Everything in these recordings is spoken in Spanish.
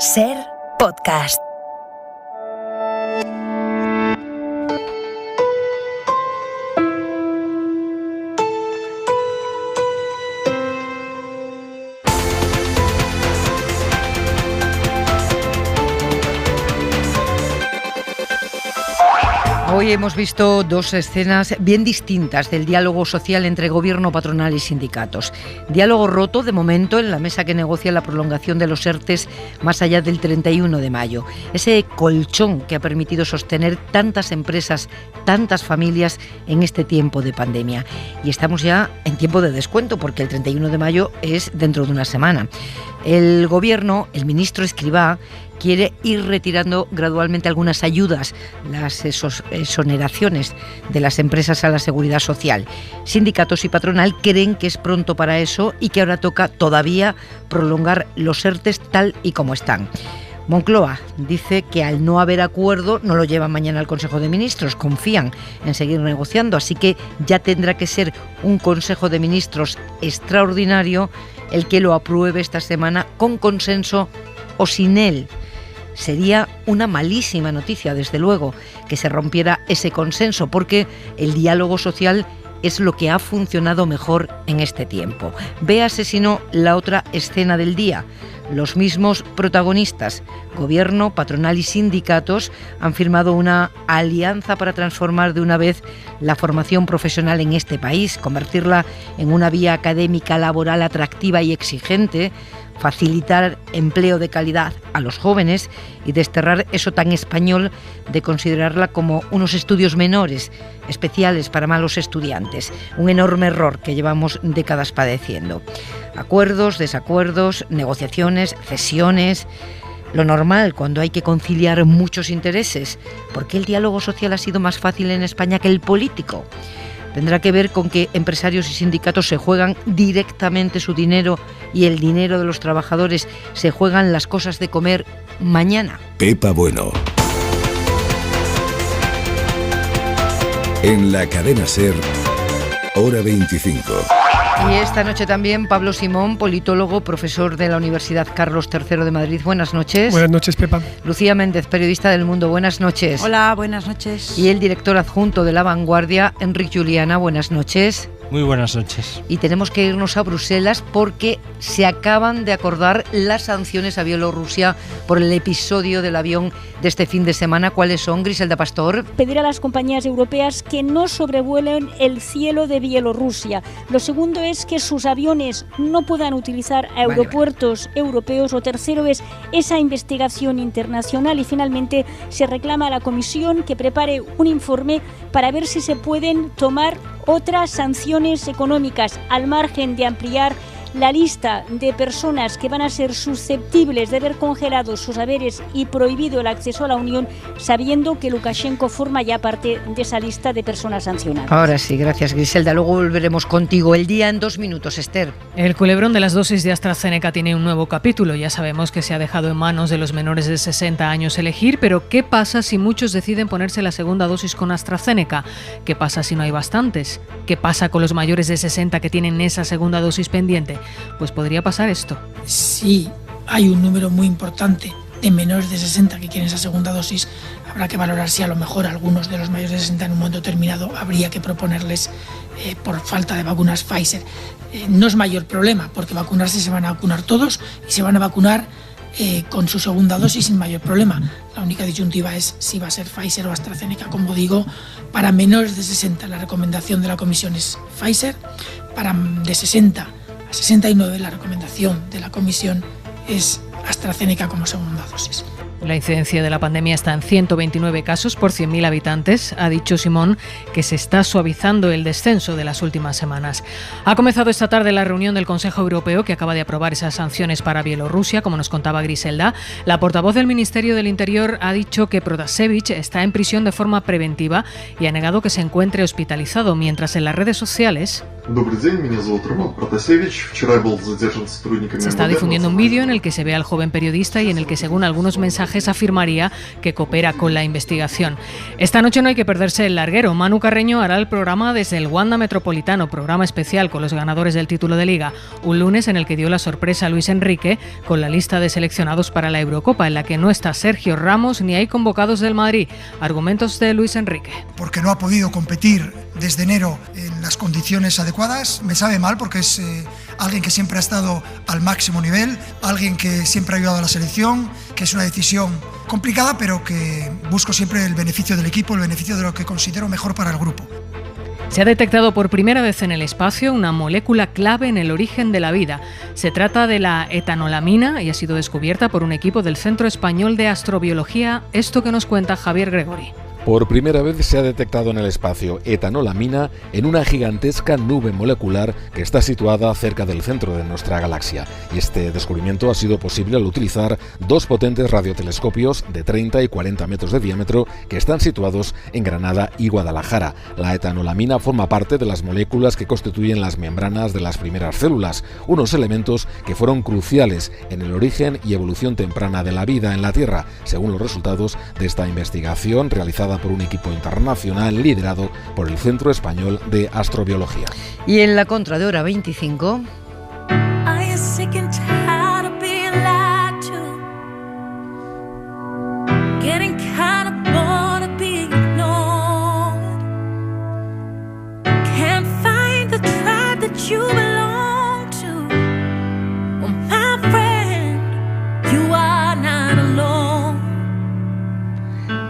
Ser podcast. Hoy hemos visto dos escenas bien distintas del diálogo social entre gobierno, patronal y sindicatos. Diálogo roto, de momento, en la mesa que negocia la prolongación de los ERTEs más allá del 31 de mayo. Ese colchón que ha permitido sostener tantas empresas, tantas familias en este tiempo de pandemia. Y estamos ya en tiempo de descuento, porque el 31 de mayo es dentro de una semana. El gobierno, el ministro Escrivá, quiere ir retirando gradualmente algunas ayudas, las exoneraciones de las empresas a la seguridad social. Sindicatos y patronal creen que es pronto para eso y que ahora toca todavía prolongar los ERTEs tal y como están. Moncloa dice que al no haber acuerdo no lo llevan mañana al Consejo de Ministros, confían en seguir negociando, así que ya tendrá que ser un Consejo de Ministros extraordinario el que lo apruebe esta semana con consenso o sin él. Sería una malísima noticia, desde luego, que se rompiera ese consenso, porque el diálogo social es lo que ha funcionado mejor en este tiempo. Véase, si no, la otra escena del día. Los mismos protagonistas, gobierno, patronal y sindicatos, han firmado una alianza para transformar de una vez la formación profesional en este país, convertirla en una vía académica laboral atractiva y exigente, facilitar empleo de calidad a los jóvenes y desterrar eso tan español de considerarla como unos estudios menores, especiales para malos estudiantes. Un enorme error que llevamos décadas padeciendo. Acuerdos, desacuerdos, negociaciones, cesiones. Lo normal cuando hay que conciliar muchos intereses. ¿Por qué el diálogo social ha sido más fácil en España que el político? Tendrá que ver con que empresarios y sindicatos se juegan directamente su dinero y el dinero de los trabajadores, se juegan las cosas de comer mañana. Pepa Bueno. En la cadena SER, hora 25. Y esta noche también Pablo Simón, politólogo, profesor de la Universidad Carlos III de Madrid. Buenas noches. Buenas noches, Pepa. Lucía Méndez, periodista del Mundo. Buenas noches. Hola, buenas noches. Y el director adjunto de La Vanguardia, Enric Juliana. Buenas noches. Muy buenas noches. Y tenemos que irnos a Bruselas porque se acaban de acordar las sanciones a Bielorrusia por el episodio del avión de este fin de semana. ¿Cuáles son, Griselda Pastor? Pedir a las compañías europeas que no sobrevuelen el cielo de Bielorrusia. Lo segundo es que sus aviones no puedan utilizar aeropuertos europeos. Lo tercero es esa investigación internacional. Y finalmente se reclama a la Comisión que prepare un informe para ver si se pueden tomar otras sanciones económicas al margen de ampliar la lista de personas que van a ser susceptibles de ver congelados sus haberes y prohibido el acceso a la Unión, sabiendo que Lukashenko forma ya parte de esa lista de personas sancionadas. Ahora sí, gracias, Griselda. Luego volveremos contigo. El día en 2 minutos, Esther. El culebrón de las dosis de AstraZeneca tiene un nuevo capítulo. Ya sabemos que se ha dejado en manos de los menores de 60 años elegir, pero ¿qué pasa si muchos deciden ponerse la segunda dosis con AstraZeneca? ¿Qué pasa si no hay bastantes? ¿Qué pasa con los mayores de 60 que tienen esa segunda dosis pendiente? Pues podría pasar esto. Sí, hay un número muy importante de menores de 60 que quieren esa segunda dosis. Habrá que valorar si a lo mejor algunos de los mayores de 60 en un momento determinado habría que proponerles por falta de vacunas Pfizer. No es mayor problema, porque vacunarse se van a vacunar todos y se van a vacunar con su segunda dosis sin mayor problema. La única disyuntiva es si va a ser Pfizer o AstraZeneca. Como digo, para menores de 60 la recomendación de la Comisión es Pfizer, para de 60 a 69 la recomendación de la Comisión es AstraZeneca como segunda dosis. La incidencia de la pandemia está en 129 casos por 100.000 habitantes. Ha dicho Simón que se está suavizando el descenso de las últimas semanas. Ha comenzado esta tarde la reunión del Consejo Europeo que acaba de aprobar esas sanciones para Bielorrusia, como nos contaba Griselda. La portavoz del Ministerio del Interior ha dicho que Protasevich está en prisión de forma preventiva y ha negado que se encuentre hospitalizado, mientras en las redes sociales se está difundiendo un vídeo en el que se ve al joven periodista y en el que, según algunos mensajes montajes afirmaría que coopera con la investigación. Esta noche no hay que perderse el larguero. Manu Carreño hará el programa desde el Wanda Metropolitano, programa especial con los ganadores del título de Liga. Un lunes en el que dio la sorpresa a Luis Enrique con la lista de seleccionados para la Eurocopa, en la que no está Sergio Ramos ni hay convocados del Madrid. Argumentos de Luis Enrique. Porque no ha podido competir desde enero en las condiciones adecuadas. Me sabe mal porque es alguien que siempre ha estado al máximo nivel, alguien que siempre ha ayudado a la selección, que es una decisión complicada, pero que busco siempre el beneficio del equipo, el beneficio de lo que considero mejor para el grupo. Se ha detectado por primera vez en el espacio una molécula clave en el origen de la vida. Se trata de la etanolamina y ha sido descubierta por un equipo del Centro Español de Astrobiología. Esto que nos cuenta Javier Gregori. Por primera vez se ha detectado en el espacio etanolamina en una gigantesca nube molecular que está situada cerca del centro de nuestra galaxia. Y este descubrimiento ha sido posible al utilizar dos potentes radiotelescopios de 30 y 40 metros de diámetro que están situados en Granada y Guadalajara. La etanolamina forma parte de las moléculas que constituyen las membranas de las primeras células, unos elementos que fueron cruciales en el origen y evolución temprana de la vida en la Tierra, según los resultados de esta investigación realizada por un equipo internacional liderado por el Centro Español de Astrobiología. Y en la contra de Hora 25...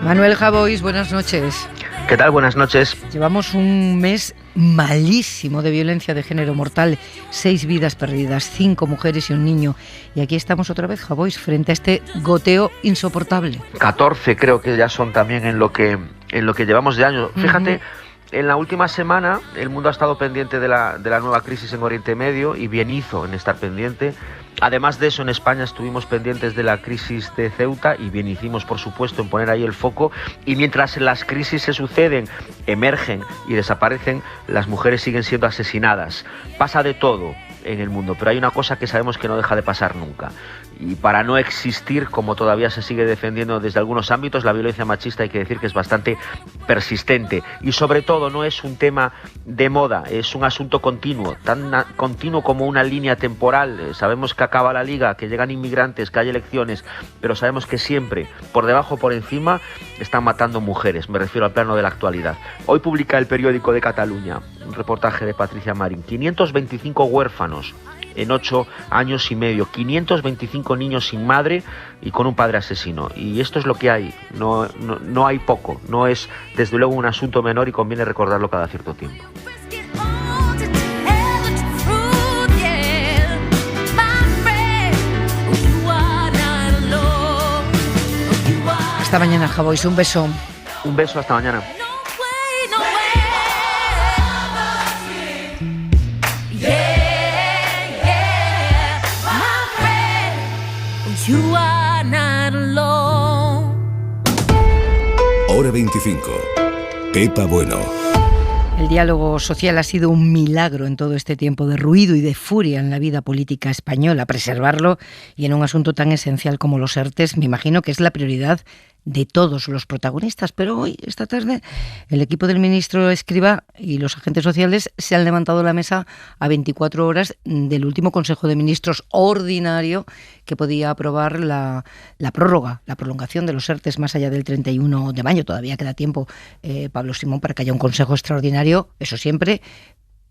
Manuel Javois, buenas noches. ¿Qué tal? Buenas noches. Llevamos un mes malísimo de violencia de género mortal, 6 vidas perdidas, 5 mujeres y un niño. Y aquí estamos otra vez, Javois, frente a este goteo insoportable. 14 creo que ya son también en lo que llevamos de año. Fíjate, en la última semana el mundo ha estado pendiente de la nueva crisis en Oriente Medio, y bien hizo en estar pendiente. Además de eso, en España estuvimos pendientes de la crisis de Ceuta y bien hicimos, por supuesto, en poner ahí el foco. Y mientras las crisis se suceden, emergen y desaparecen, las mujeres siguen siendo asesinadas. Pasa de todo en el mundo, pero hay una cosa que sabemos que no deja de pasar nunca. Y para no existir, como todavía se sigue defendiendo desde algunos ámbitos, la violencia machista, hay que decir que es bastante persistente. Y sobre todo no es un tema de moda, es un asunto continuo, tan continuo como una línea temporal. Sabemos que acaba la liga, que llegan inmigrantes, que hay elecciones, pero sabemos que siempre, por debajo, por encima, están matando mujeres. Me refiero al plano de la actualidad. Hoy publica el Periódico de Cataluña un reportaje de Patricia Marín: 525 huérfanos en 8 años y medio, 525 niños sin madre y con un padre asesino. Y esto es lo que hay, no hay poco, no es desde luego un asunto menor, y conviene recordarlo cada cierto tiempo. Hasta mañana, Javois, un beso. Un beso, hasta mañana. Hora 25. Pepa Bueno. El diálogo social ha sido un milagro en todo este tiempo de ruido y de furia en la vida política española. Preservarlo, y en un asunto tan esencial como los ERTEs, me imagino que es la prioridad de todos los protagonistas. Pero hoy, esta tarde, el equipo del ministro Escrivá y los agentes sociales se han levantado la mesa a 24 horas del último Consejo de Ministros ordinario que podía aprobar la prórroga, la prolongación de los ERTEs más allá del 31 de mayo. Todavía queda tiempo, Pablo Simón, para que haya un Consejo extraordinario, eso siempre,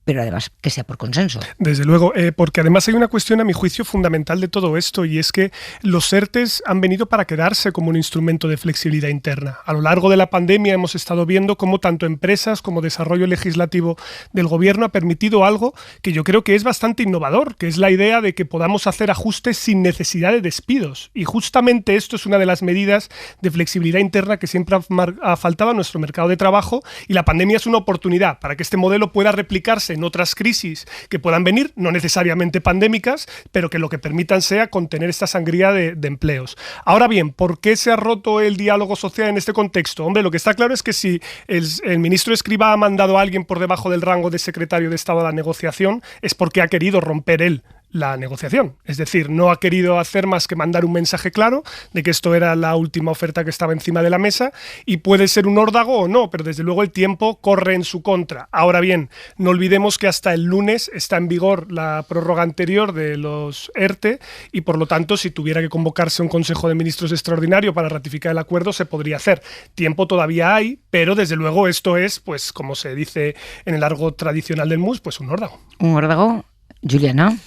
pero además que sea por consenso. Desde luego, porque además hay una cuestión, a mi juicio, fundamental de todo esto, y es que los ERTEs han venido para quedarse como un instrumento de flexibilidad interna. A lo largo de la pandemia hemos estado viendo cómo tanto empresas como desarrollo legislativo del gobierno ha permitido algo que yo creo que es bastante innovador, que es la idea de que podamos hacer ajustes sin necesidad de despidos. Y justamente esto es una de las medidas de flexibilidad interna que siempre ha faltado a nuestro mercado de trabajo, y la pandemia es una oportunidad para que este modelo pueda replicarse en otras crisis que puedan venir, no necesariamente pandémicas, pero que lo que permitan sea contener esta sangría de empleos. Ahora bien, ¿por qué se ha roto el diálogo social en este contexto? Hombre, lo que está claro es que si el ministro Escrivá ha mandado a alguien por debajo del rango de secretario de Estado a la negociación, es porque ha querido romper él la negociación. Es decir, no ha querido hacer más que mandar un mensaje claro de que esto era la última oferta que estaba encima de la mesa y puede ser un órdago o no, pero desde luego el tiempo corre en su contra. Ahora bien, no olvidemos que hasta el lunes está en vigor la prórroga anterior de los ERTE y por lo tanto si tuviera que convocarse un Consejo de Ministros extraordinario para ratificar el acuerdo se podría hacer. Tiempo todavía hay, pero desde luego esto es, pues como se dice en el argot tradicional del MUS, pues un órdago. Un órdago, Juliana.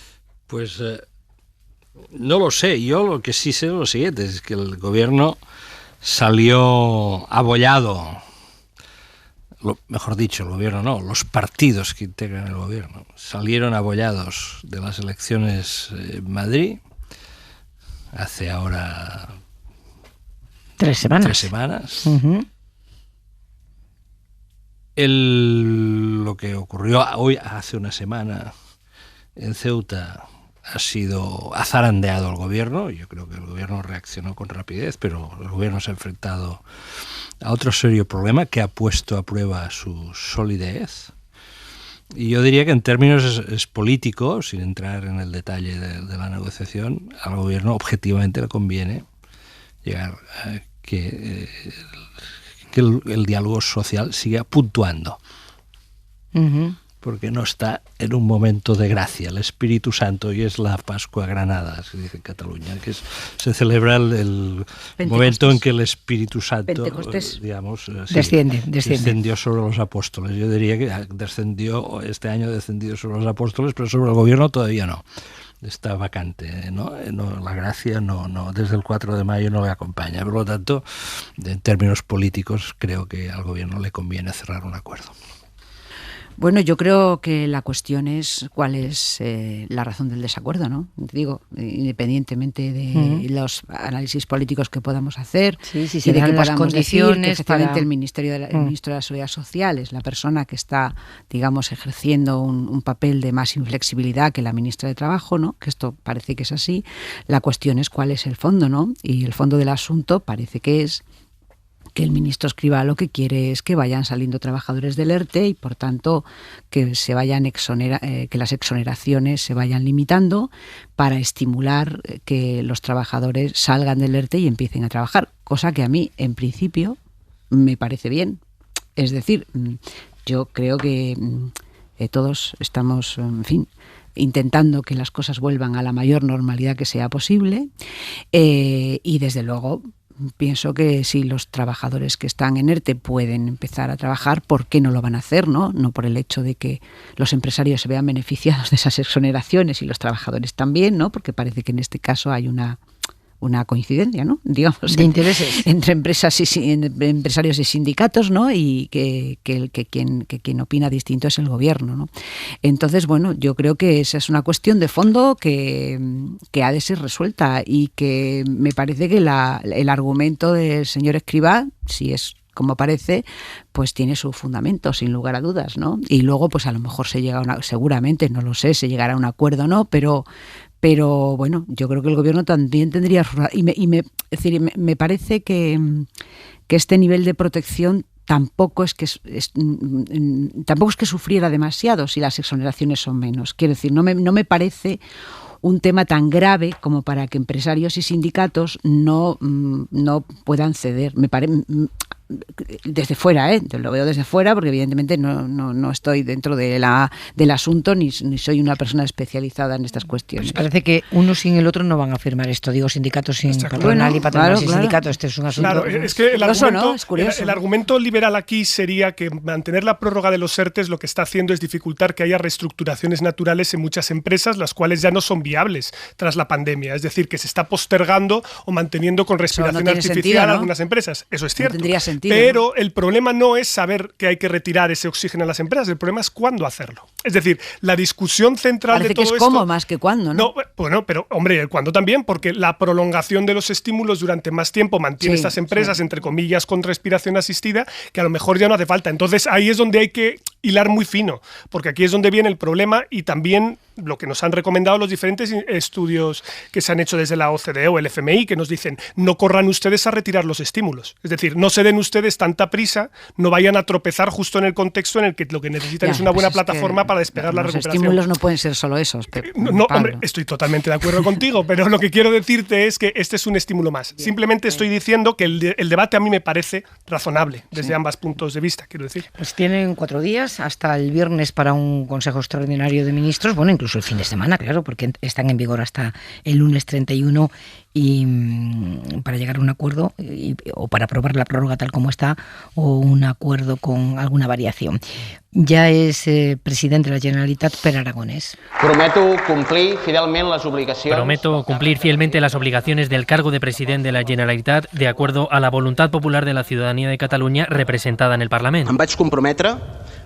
Pues no lo sé. Yo lo que sí sé es lo siguiente, es que el gobierno salió abollado, mejor dicho, el gobierno no, los partidos que integran el gobierno salieron abollados de las elecciones en Madrid hace ahora 3 semanas. 3 semanas. Uh-huh. Lo que ocurrió hoy, hace una semana, en Ceuta, ha zarandeado al gobierno. Yo creo que el gobierno reaccionó con rapidez, pero el gobierno se ha enfrentado a otro serio problema que ha puesto a prueba su solidez. Y yo diría que en términos políticos, sin entrar en el detalle de la negociación, al gobierno objetivamente le conviene llegar a que el diálogo social siga puntuando. Uh-huh. Porque no está en un momento de gracia. El Espíritu Santo, y es la Pascua Granada, se dice en Cataluña, que se celebra el momento en que el Espíritu Santo, digamos, descendió sobre los apóstoles. Yo diría que este año descendió sobre los apóstoles, pero sobre el gobierno todavía no. Está vacante, ¿no? La gracia no, desde el 4 de mayo no le acompaña. Por lo tanto, en términos políticos, creo que al gobierno le conviene cerrar un acuerdo. Bueno, yo creo que la cuestión es cuál es la razón del desacuerdo, ¿no? Digo, independientemente de los análisis políticos que podamos hacer, si y de que las podamos condiciones decir que efectivamente el ministro de la Seguridad Social es la persona que está, digamos, ejerciendo un papel de más inflexibilidad que la ministra de Trabajo, ¿no? Que esto parece que es así. La cuestión es cuál es el fondo, ¿no? Y el fondo del asunto parece que es que el ministro Escrivá lo que quiere es que vayan saliendo trabajadores del ERTE y, por tanto, que se vayan que las exoneraciones se vayan limitando para estimular que los trabajadores salgan del ERTE y empiecen a trabajar, cosa que a mí, en principio, me parece bien. Es decir, yo creo que todos estamos, en fin, intentando que las cosas vuelvan a la mayor normalidad que sea posible y, desde luego, pienso que si los trabajadores que están en ERTE pueden empezar a trabajar, ¿por qué no lo van a hacer? No por el hecho de que los empresarios se vean beneficiados de esas exoneraciones y los trabajadores también, ¿no? Porque parece que en este caso hay una coincidencia, ¿no? Digamos, de intereses entre empresarios y sindicatos, ¿no? Y que quien opina distinto es el gobierno, ¿no? Entonces, bueno, yo creo que esa es una cuestión de fondo que ha de ser resuelta y que me parece que el argumento del señor Escrivá, si es como parece, pues tiene su fundamento, sin lugar a dudas, ¿no? Y luego, pues a lo mejor seguramente, no lo sé, se llegará a un acuerdo o no, pero bueno, yo creo que el gobierno también tendría... me parece que este nivel de protección tampoco es que sufriera demasiado si las exoneraciones son menos. Quiero decir, no me parece un tema tan grave como para que empresarios y sindicatos no puedan ceder. Me parece... desde fuera, lo veo desde fuera porque evidentemente no estoy dentro del asunto ni soy una persona especializada en estas cuestiones. Pues parece que uno sin el otro no van a firmar esto, digo sindicatos sin patronal y patronal sin sindicato, este es un asunto... Claro, es que el argumento liberal aquí sería que mantener la prórroga de los ERTEs lo que está haciendo es dificultar que haya reestructuraciones naturales en muchas empresas, las cuales ya no son viables tras la pandemia, es decir, que se está postergando o manteniendo con respiración artificial algunas empresas. Eso es cierto. Pero el problema no es saber que hay que retirar ese oxígeno a las empresas, el problema es cuándo hacerlo. Es decir, la discusión central de todo esto... Parece que es cómo más que cuándo, ¿no? Bueno, pero hombre, ¿cuándo también? Porque la prolongación de los estímulos durante más tiempo mantiene estas empresas, entre comillas, con respiración asistida, que a lo mejor ya no hace falta. Entonces ahí es donde hay que hilar muy fino, porque aquí es donde viene el problema y también lo que nos han recomendado los diferentes estudios que se han hecho desde la OCDE o el FMI, que nos dicen, no corran ustedes a retirar los estímulos. Es decir, no se den ustedes tanta prisa, no vayan a tropezar justo en el contexto en el que lo que necesitan es una buena plataforma para despegar la recuperación. Los estímulos no pueden ser solo esos. No, hombre, estoy totalmente de acuerdo contigo, pero lo que quiero decirte es que este es un estímulo más. Simplemente estoy diciendo que el debate a mí me parece razonable desde ambos puntos de vista, quiero decir. Pues tienen 4 días hasta el viernes para un Consejo Extraordinario de Ministros, bueno, incluso el fin de semana, claro, porque están en vigor hasta el lunes 31 y para llegar a un acuerdo o para aprobar la prórroga tal como está o un acuerdo con alguna variación. Ya es presidente de la Generalitat Pere Aragonès. Prometo cumplir fielmente las obligaciones del cargo de presidente de la Generalitat de acuerdo a la voluntad popular de la ciudadanía de Cataluña representada en el Parlamento. Em vaig comprometre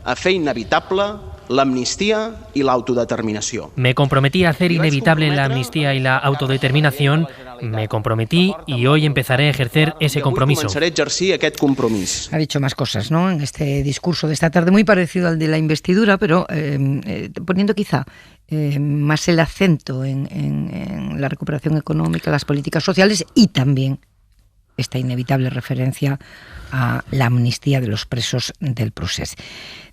a fer inevitable l'amnistia i l'autodeterminació. Me comprometí a hacer inevitable la amnistía y la autodeterminación. Me comprometí y hoy empezaré a ejercer ese compromiso. Ha dicho más cosas, ¿no?, en este discurso de esta tarde, muy parecido al de la investidura, pero poniendo quizá más el acento en la recuperación económica, las políticas sociales y también esta inevitable referencia a la amnistía de los presos del procés.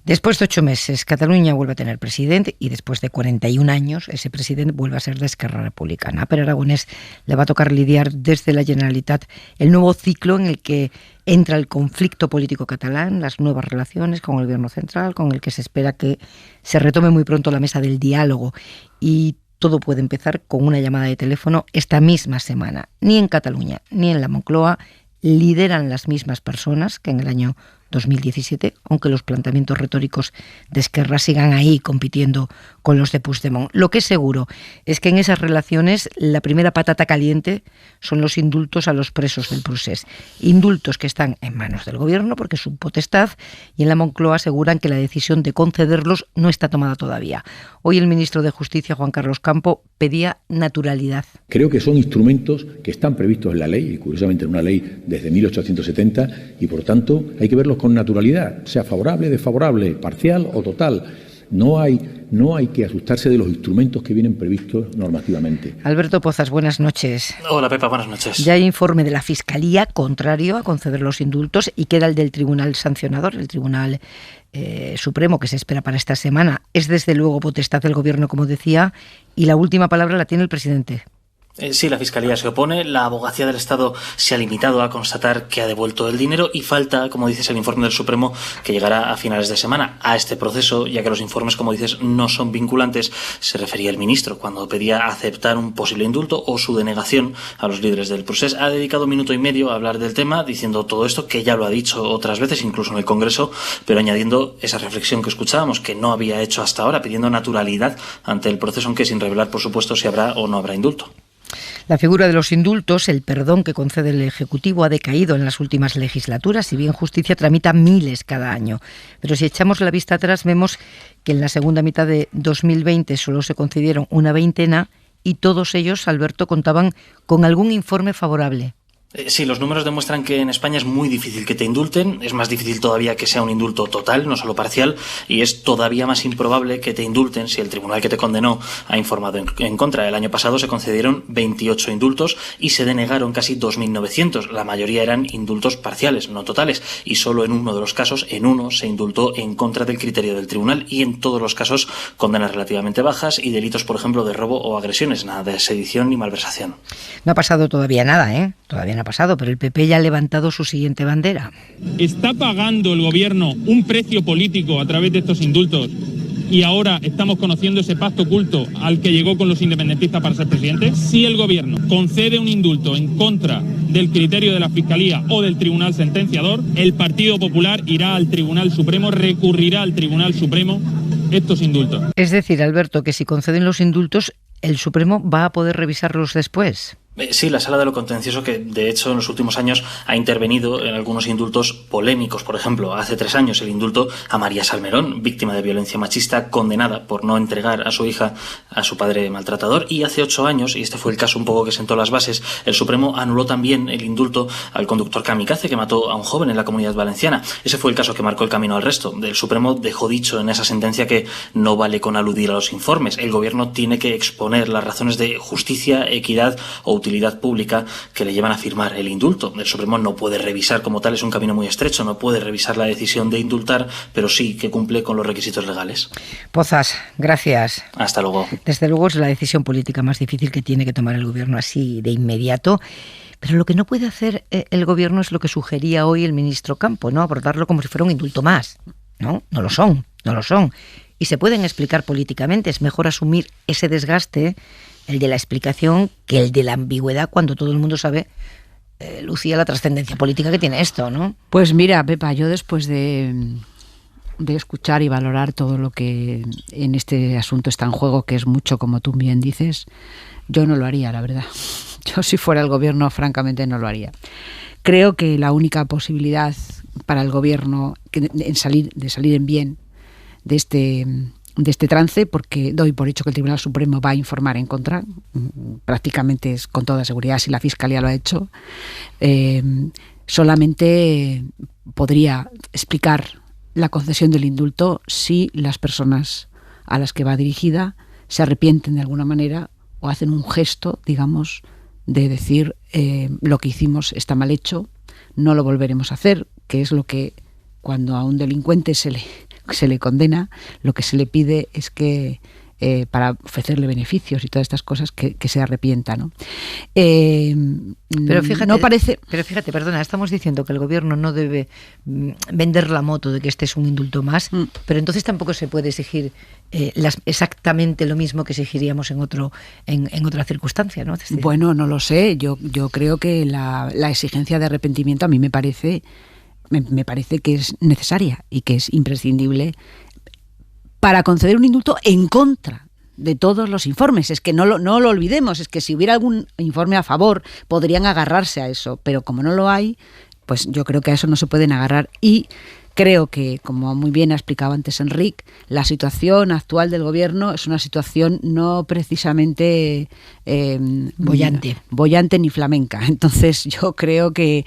Después de 8 meses, Cataluña vuelve a tener presidente y después de 41 años, ese presidente vuelve a ser de Esquerra Republicana. A Pere Aragonès le va a tocar lidiar desde la Generalitat el nuevo ciclo en el que entra el conflicto político catalán, las nuevas relaciones con el gobierno central, con el que se espera que se retome muy pronto la mesa del diálogo y todo puede empezar con una llamada de teléfono esta misma semana. Ni en Cataluña ni en la Moncloa lideran las mismas personas que en el año 2017, aunque los planteamientos retóricos de Esquerra sigan ahí compitiendo con los de Puigdemont. Lo que es seguro es que en esas relaciones la primera patata caliente son los indultos a los presos del procés. Indultos que están en manos del gobierno porque es su potestad y en la Moncloa aseguran que la decisión de concederlos no está tomada todavía. Hoy el ministro de Justicia, Juan Carlos Campo, pedía naturalidad. Creo que son instrumentos que están previstos en la ley, y curiosamente en una ley desde 1870, y por tanto hay que verlos con naturalidad, sea favorable, desfavorable, parcial o total. No hay que asustarse de los instrumentos que vienen previstos normativamente. Alberto Pozas, buenas noches. Hola Pepa, buenas noches. Ya hay informe de la Fiscalía contrario a conceder los indultos y queda el del Tribunal Sancionador, el Tribunal Supremo, que se espera para esta semana. Es desde luego potestad del Gobierno, como decía, y la última palabra la tiene el presidente. Sí, la Fiscalía se opone, la Abogacía del Estado se ha limitado a constatar que ha devuelto el dinero y falta, como dices, el informe del Supremo que llegará a finales de semana. A este proceso, ya que los informes, como dices, no son vinculantes, se refería el ministro cuando pedía aceptar un posible indulto o su denegación a los líderes del procés. Ha dedicado 1 minuto y medio a hablar del tema, diciendo todo esto, que ya lo ha dicho otras veces, incluso en el Congreso, pero añadiendo esa reflexión que escuchábamos, que no había hecho hasta ahora, pidiendo naturalidad ante el proceso, aunque sin revelar, por supuesto, si habrá o no habrá indulto. La figura de los indultos, el perdón que concede el Ejecutivo, ha decaído en las últimas legislaturas, si bien Justicia tramita miles cada año. Pero si echamos la vista atrás, vemos que en la segunda mitad de 2020 solo se concedieron una veintena y todos ellos, Alberto, contaban con algún informe favorable. Sí, los números demuestran que en España es muy difícil que te indulten, es más difícil todavía que sea un indulto total, no solo parcial, y es todavía más improbable que te indulten si el tribunal que te condenó ha informado en contra. El año pasado se concedieron 28 indultos y se denegaron casi 2.900. La mayoría eran indultos parciales, no totales, y solo en uno de los casos, en uno, se indultó en contra del criterio del tribunal y en todos los casos condenas relativamente bajas y delitos, por ejemplo, de robo o agresiones, nada de sedición ni malversación. No ha pasado todavía nada, Todavía no ha pasado, pero el PP ya ha levantado su siguiente bandera. ¿Está pagando el gobierno un precio político a través de estos indultos y ahora estamos conociendo ese pacto oculto al que llegó con los independentistas para ser presidente? Si el gobierno concede un indulto en contra del criterio de la Fiscalía o del Tribunal Sentenciador, el Partido Popular irá al Tribunal Supremo, recurrirá al Tribunal Supremo estos indultos. Es decir, Alberto, que si conceden los indultos, ¿el Supremo va a poder revisarlos después? Sí, la Sala de lo Contencioso, que de hecho en los últimos años ha intervenido en algunos indultos polémicos. Por ejemplo, hace 3 años el indulto a María Salmerón, víctima de violencia machista, condenada por no entregar a su hija a su padre maltratador. Y hace 8 años, y este fue el caso un poco que sentó las bases, el Supremo anuló también el indulto al conductor kamikaze que mató a un joven en la Comunidad Valenciana. Ese fue el caso que marcó el camino al resto. El Supremo dejó dicho en esa sentencia que no vale con aludir a los informes. El gobierno tiene que exponer las razones de justicia, equidad o utilidad pública que le llevan a firmar el indulto. El Supremo no puede revisar como tal, es un camino muy estrecho, no puede revisar la decisión de indultar, pero sí que cumple con los requisitos legales. Pozas, gracias. Hasta luego. Desde luego es la decisión política más difícil que tiene que tomar el gobierno así de inmediato. Pero lo que no puede hacer el gobierno es lo que sugería hoy el ministro Campo, ¿no? Abordarlo como si fuera un indulto más. No lo son. Y se pueden explicar políticamente. Es mejor asumir ese desgaste, el de la explicación, que el de la ambigüedad, cuando todo el mundo sabe, Lucía, la trascendencia política que tiene esto, ¿no? Pues mira, Pepa, yo después de escuchar y valorar todo lo que en este asunto está en juego, que es mucho, como tú bien dices, yo no lo haría, la verdad. Yo, si fuera el gobierno, francamente no lo haría. Creo que la única posibilidad para el gobierno de salir en bien de este trance, porque doy por hecho que el Tribunal Supremo va a informar en contra, prácticamente es con toda seguridad, si la Fiscalía lo ha hecho, solamente podría explicar la concesión del indulto si las personas a las que va dirigida se arrepienten de alguna manera o hacen un gesto, digamos, de decir lo que hicimos está mal hecho, no lo volveremos a hacer, que es lo que cuando a un delincuente se le condena, lo que se le pide es que para ofrecerle beneficios y todas estas cosas que se arrepienta, ¿no? Pero fíjate, no parece... perdona, estamos diciendo que el gobierno no debe vender la moto de que este es un indulto más, pero entonces tampoco se puede exigir exactamente lo mismo que exigiríamos en otra circunstancia, ¿no? Es decir, bueno, no lo sé. Yo creo que la exigencia de arrepentimiento a mí me parece que es necesaria y que es imprescindible para conceder un indulto en contra de todos los informes. Es que no lo olvidemos, es que si hubiera algún informe a favor podrían agarrarse a eso, pero como no lo hay, pues yo creo que a eso no se pueden agarrar. Y creo que, como muy bien ha explicado antes Enric, la situación actual del gobierno es una situación no precisamente boyante ni flamenca. Entonces yo creo que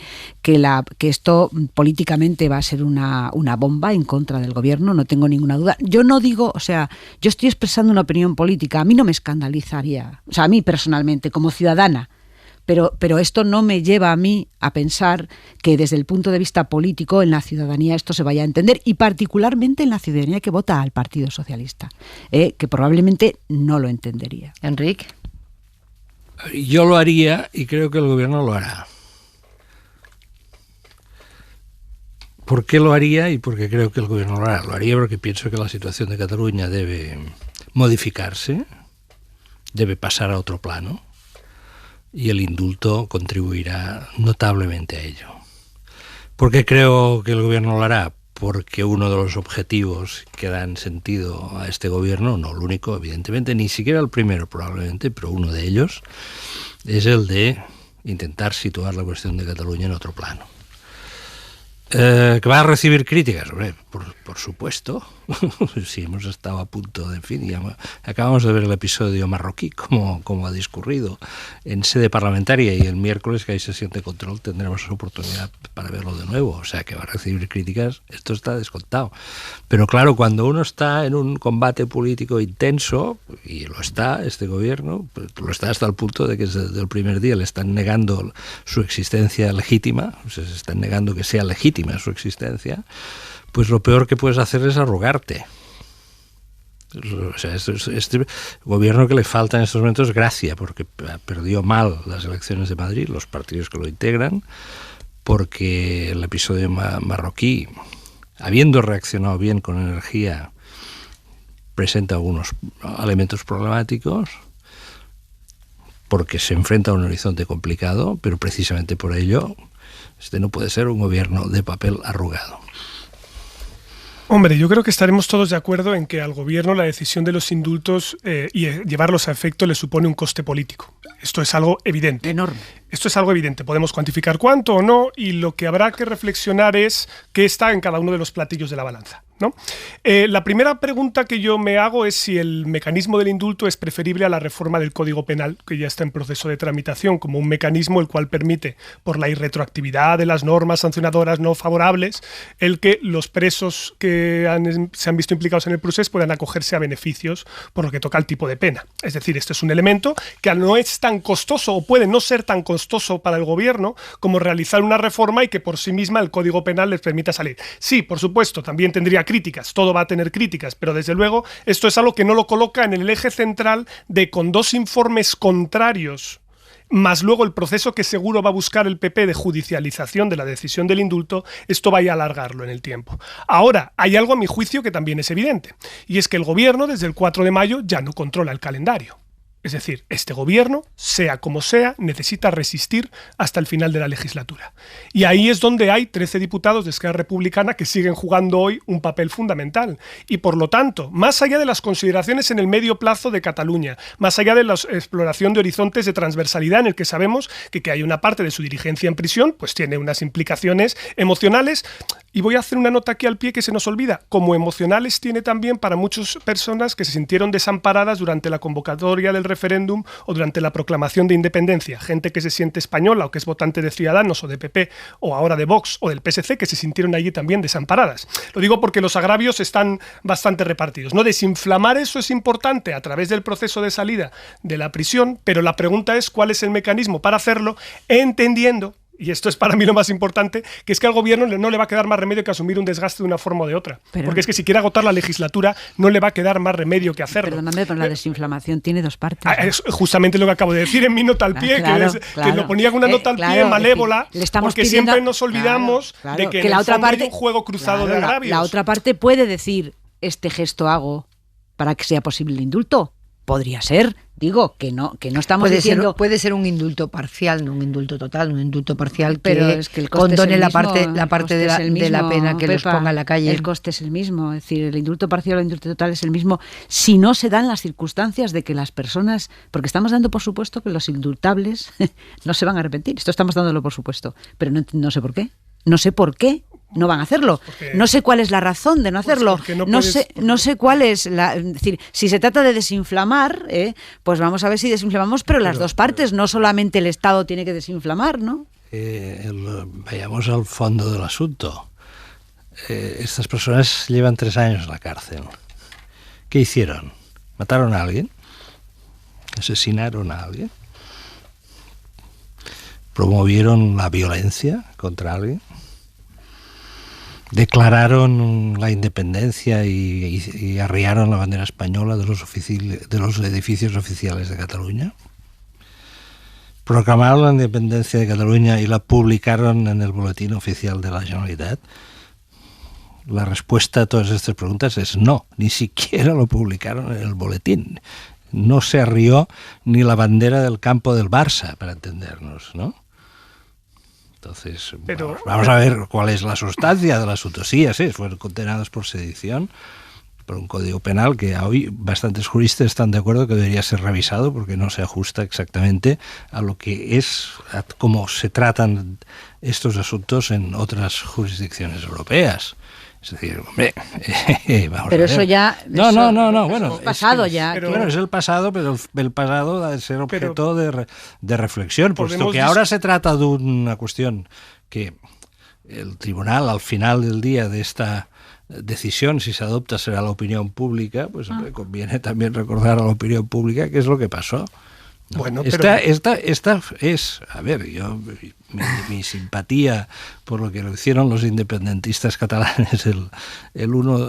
esto políticamente va a ser una bomba en contra del gobierno, no tengo ninguna duda. Yo no digo, yo estoy expresando una opinión política, a mí no me escandalizaría, a mí personalmente, como ciudadana, pero esto no me lleva a mí a pensar que desde el punto de vista político en la ciudadanía esto se vaya a entender, y particularmente en la ciudadanía que vota al Partido Socialista, que probablemente no lo entendería. Enric. Yo lo haría y creo que el gobierno lo hará. ¿Por qué lo haría y por qué creo que el gobierno lo hará? Lo haría porque pienso que la situación de Cataluña debe modificarse, debe pasar a otro plano, y el indulto contribuirá notablemente a ello. ¿Por qué creo que el gobierno lo hará? Porque uno de los objetivos que dan sentido a este gobierno, no el único evidentemente, ni siquiera el primero probablemente, pero uno de ellos, es el de intentar situar la cuestión de Cataluña en otro plano. ¿Que va a recibir críticas? Hombre, por supuesto. Sí, hemos estado a punto de, acabamos de ver el episodio marroquí, como ha discurrido en sede parlamentaria, y el miércoles que hay sesión de control tendremos oportunidad para verlo de nuevo. O sea, que va a recibir críticas, esto está descontado. Pero claro, cuando uno está en un combate político intenso, y lo está este gobierno, pues lo está hasta el punto de que desde el primer día le están negando su existencia legítima, o sea, se están negando que sea legítima su existencia, pues lo peor que puedes hacer es arrogarte. O sea, este gobierno que le falta en estos momentos gracia, porque perdió mal las elecciones de Madrid, los partidos que lo integran, porque el episodio marroquí, habiendo reaccionado bien con energía, presenta algunos elementos problemáticos, porque se enfrenta a un horizonte complicado, pero precisamente por ello este no puede ser un gobierno de papel arrugado. Hombre, yo creo que estaremos todos de acuerdo en que al gobierno la decisión de los indultos y llevarlos a efecto le supone un coste político. Esto es algo evidente. Enorme. Esto es algo evidente. Podemos cuantificar cuánto o no, y lo que habrá que reflexionar es qué está en cada uno de los platillos de la balanza, ¿no? La primera pregunta que yo me hago es si el mecanismo del indulto es preferible a la reforma del Código Penal, que ya está en proceso de tramitación, como un mecanismo el cual permite, por la irretroactividad de las normas sancionadoras no favorables, el que los presos que se han visto implicados en el proceso puedan acogerse a beneficios por lo que toca al tipo de pena. Es decir, este es un elemento que no es tan costoso o puede no ser tan costoso para el gobierno como realizar una reforma y que por sí misma el Código Penal les permita salir. Sí, por supuesto, también tendría críticas, todo va a tener críticas, pero desde luego esto es algo que no lo coloca en el eje central de, con 2 informes contrarios, más luego el proceso que seguro va a buscar el PP de judicialización de la decisión del indulto, esto vaya a alargarlo en el tiempo. Ahora, hay algo a mi juicio que también es evidente, y es que el gobierno desde el 4 de mayo ya no controla el calendario. Es decir, este gobierno, sea como sea, necesita resistir hasta el final de la legislatura. Y ahí es donde hay 13 diputados de Esquerra Republicana que siguen jugando hoy un papel fundamental. Y por lo tanto, más allá de las consideraciones en el medio plazo de Cataluña, más allá de la exploración de horizontes de transversalidad en el que sabemos que hay una parte de su dirigencia en prisión, pues tiene unas implicaciones emocionales. Y voy a hacer una nota aquí al pie que se nos olvida. Como emocionales tiene también para muchas personas que se sintieron desamparadas durante la convocatoria del referéndum o durante la proclamación de independencia. Gente que se siente española o que es votante de Ciudadanos o de PP o ahora de Vox o del PSC que se sintieron allí también desamparadas. Lo digo porque los agravios están bastante repartidos, ¿no? Desinflamar eso es importante a través del proceso de salida de la prisión, pero la pregunta es cuál es el mecanismo para hacerlo, entendiendo, y esto es para mí lo más importante, que es que al gobierno no le va a quedar más remedio que asumir un desgaste de una forma o de otra. Porque es que si quiere agotar la legislatura, no le va a quedar más remedio que hacerlo. Perdóname, pero la desinflamación tiene 2 partes. Es justamente lo que acabo de decir en mi nota al pie, que lo ponía con una nota al pie malévola, porque siempre nos olvidamos de que en la otra parte hay un juego cruzado de agravios. La otra parte puede decir, este gesto hago para que sea posible el indulto. Podría ser, digo, que no estamos diciendo... Puede ser un indulto parcial, no un indulto total, un indulto parcial pero es que el coste condone es el mismo, la parte de la pena que los ponga en la calle. El coste es el mismo, es decir, el indulto parcial o el indulto total es el mismo si no se dan las circunstancias de que las personas... Porque estamos dando por supuesto que los indultables no se van a arrepentir, esto estamos dándolo por supuesto, pero no sé por qué. No sé por qué no van a hacerlo. No sé cuál es la razón de no hacerlo. No sé cuál es la... Es decir, si se trata de desinflamar, pues vamos a ver si desinflamamos, pero las 2 partes, no solamente el Estado tiene que desinflamar, ¿no? Vayamos al fondo del asunto. Estas personas llevan 3 años en la cárcel. ¿Qué hicieron? ¿Mataron a alguien? ¿Asesinaron a alguien? ¿Promovieron la violencia contra alguien? ¿Declararon la independencia y arriaron la bandera española de los edificios oficiales de Cataluña? ¿Proclamaron la independencia de Cataluña y la publicaron en el boletín oficial de la Generalitat? La respuesta a todas estas preguntas es no, ni siquiera lo publicaron en el boletín. No se arrió ni la bandera del campo del Barça, para entendernos, ¿no? Entonces, vamos a ver cuál es la sustancia del asunto. Sí, fueron condenados por sedición, por un código penal que hoy bastantes juristas están de acuerdo que debería ser revisado porque no se ajusta exactamente a lo que es, a cómo se tratan estos asuntos en otras jurisdicciones europeas. Es decir, hombre, vamos pero a ver. Eso ya... No, bueno. Es pasado ya. Bueno, es el pasado, pero el pasado ha de ser objeto de reflexión, puesto que ahora se trata de una cuestión que el tribunal, al final del día de esta decisión, si se adopta, será la opinión pública, pues conviene también recordar a la opinión pública qué es lo que pasó. ¿No? Bueno, esta es, a ver, yo mi simpatía por lo que lo hicieron los independentistas catalanes el 1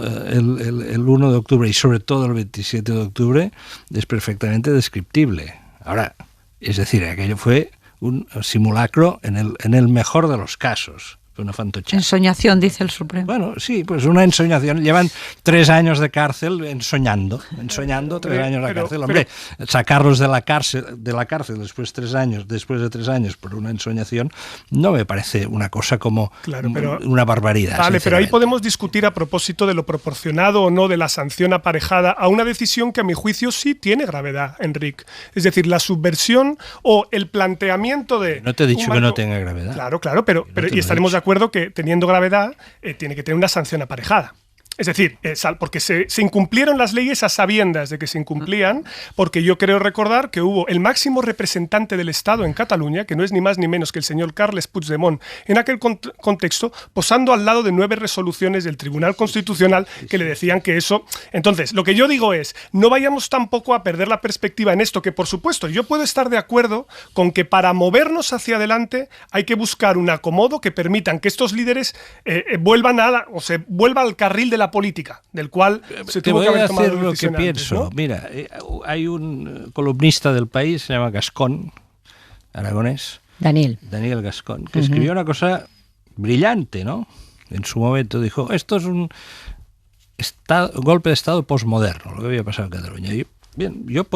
de octubre y sobre todo el 27 de octubre es perfectamente descriptible. Ahora, es decir, aquello fue un simulacro en el mejor de los casos, Fue una fantochada. Ensoñación, dice el Supremo. Bueno, sí, pues una ensoñación. Llevan 3 años de cárcel ensoñando 3 años de cárcel. Hombre, sacarlos de la cárcel después de 3 años por una ensoñación, no me parece una cosa como una barbaridad. Vale, pero ahí podemos discutir a propósito de lo proporcionado o no de la sanción aparejada a una decisión que a mi juicio sí tiene gravedad, Enric. Es decir, la subversión o el planteamiento de... No te he dicho que no tenga gravedad. Claro, pero y estaremos de acuerdo que teniendo gravedad tiene que tener una sanción aparejada. Es decir, porque se incumplieron las leyes a sabiendas de que se incumplían, porque yo creo recordar que hubo el máximo representante del Estado en Cataluña, que no es ni más ni menos que el señor Carles Puigdemont, en aquel contexto, posando al lado de 9 resoluciones del Tribunal Constitucional que le decían que eso... Entonces, lo que yo digo es, no vayamos tampoco a perder la perspectiva en esto, que por supuesto yo puedo estar de acuerdo con que para movernos hacia adelante hay que buscar un acomodo que permitan que estos líderes vuelva al carril de la política, del cual se tuvo que haber tomado lo que pienso, ¿no? Mira, hay un columnista del País, se llama Gascón, aragonés, Daniel Gascón, que escribió una cosa brillante, ¿no? En su momento dijo, esto es un golpe de Estado posmoderno, lo que había pasado en Cataluña. Y, bien, yo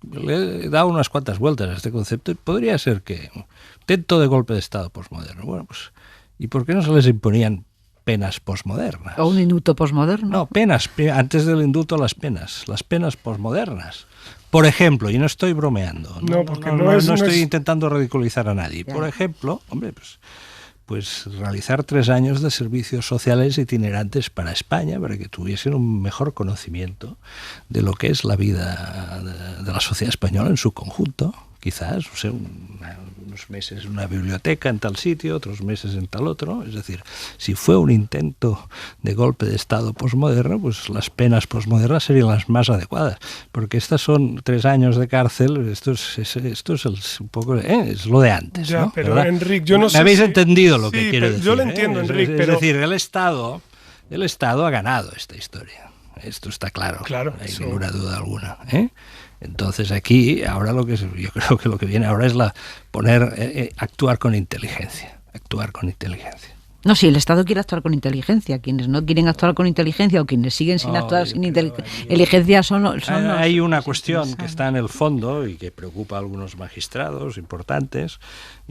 le he dado unas cuantas vueltas a este concepto y podría ser que intento de golpe de Estado posmoderno. Bueno, pues, ¿y por qué no se les imponían penas posmodernas? ¿O un indulto posmoderno? No, penas, antes del indulto las penas posmodernas. Por ejemplo, y no estoy bromeando, no estoy intentando ridiculizar a nadie. Por ejemplo, hombre, pues realizar 3 años de servicios sociales itinerantes para España, para que tuviesen un mejor conocimiento de lo que es la vida de la sociedad española en su conjunto. Quizás, no sé, unos meses en una biblioteca en tal sitio, otros meses en tal otro. Es decir, si fue un intento de golpe de Estado posmoderno, pues las penas posmodernas serían las más adecuadas. Porque estas son 3 años de cárcel, esto es un poco, es lo de antes. Ya, ¿no? Pero ¿verdad? Enric, yo no sé. ¿Me habéis entendido lo que quiero decir? Yo lo entiendo, Enric, pero... Es decir, el Estado ha ganado esta historia. Esto está claro, no hay ninguna duda alguna, ¿eh? Entonces aquí, ahora yo creo que lo que viene ahora es actuar con inteligencia. No, si el Estado quiere actuar con inteligencia, quienes no quieren actuar con inteligencia o quienes siguen sin actuar sin inteligencia son hay una cuestión que está en el fondo y que preocupa a algunos magistrados importantes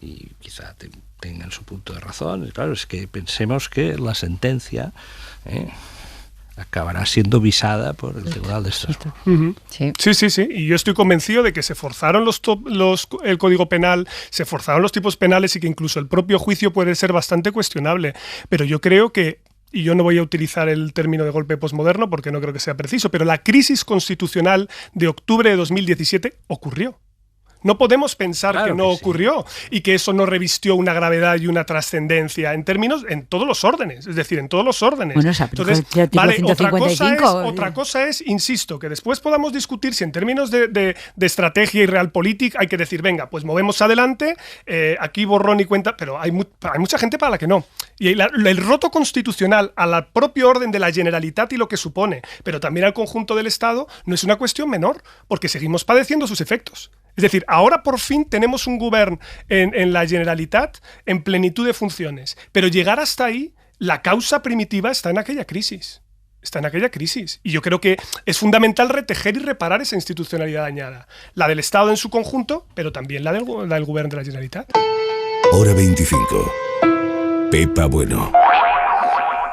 y quizá tengan su punto de razón. Claro, es que pensemos que la sentencia acabará siendo visada por el Tribunal de Estrasburgo. Sí. Y yo estoy convencido de que se forzaron el Código Penal, se forzaron los tipos penales y que incluso el propio juicio puede ser bastante cuestionable. Pero yo creo que, y yo no voy a utilizar el término de golpe posmoderno porque no creo que sea preciso, pero la crisis constitucional de octubre de 2017 ocurrió. No podemos pensar que no ocurrió y que eso no revistió una gravedad y una trascendencia en todos los órdenes, es decir, en todos los órdenes. Bueno, entonces, otra cosa es, insisto, que después podamos discutir si en términos de estrategia y realpolitik hay que decir, venga, pues movemos adelante, aquí borrón y cuenta, pero hay mucha gente para la que no. Y el roto constitucional al propio orden de la Generalitat y lo que supone, pero también al conjunto del Estado, no es una cuestión menor, porque seguimos padeciendo sus efectos. Es decir, ahora por fin tenemos un govern en la Generalitat en plenitud de funciones, pero llegar hasta ahí, la causa primitiva está en aquella crisis. Y yo creo que es fundamental retejer y reparar esa institucionalidad dañada. La del Estado en su conjunto, pero también la del govern de la Generalitat. Hora 25. Pepa Bueno.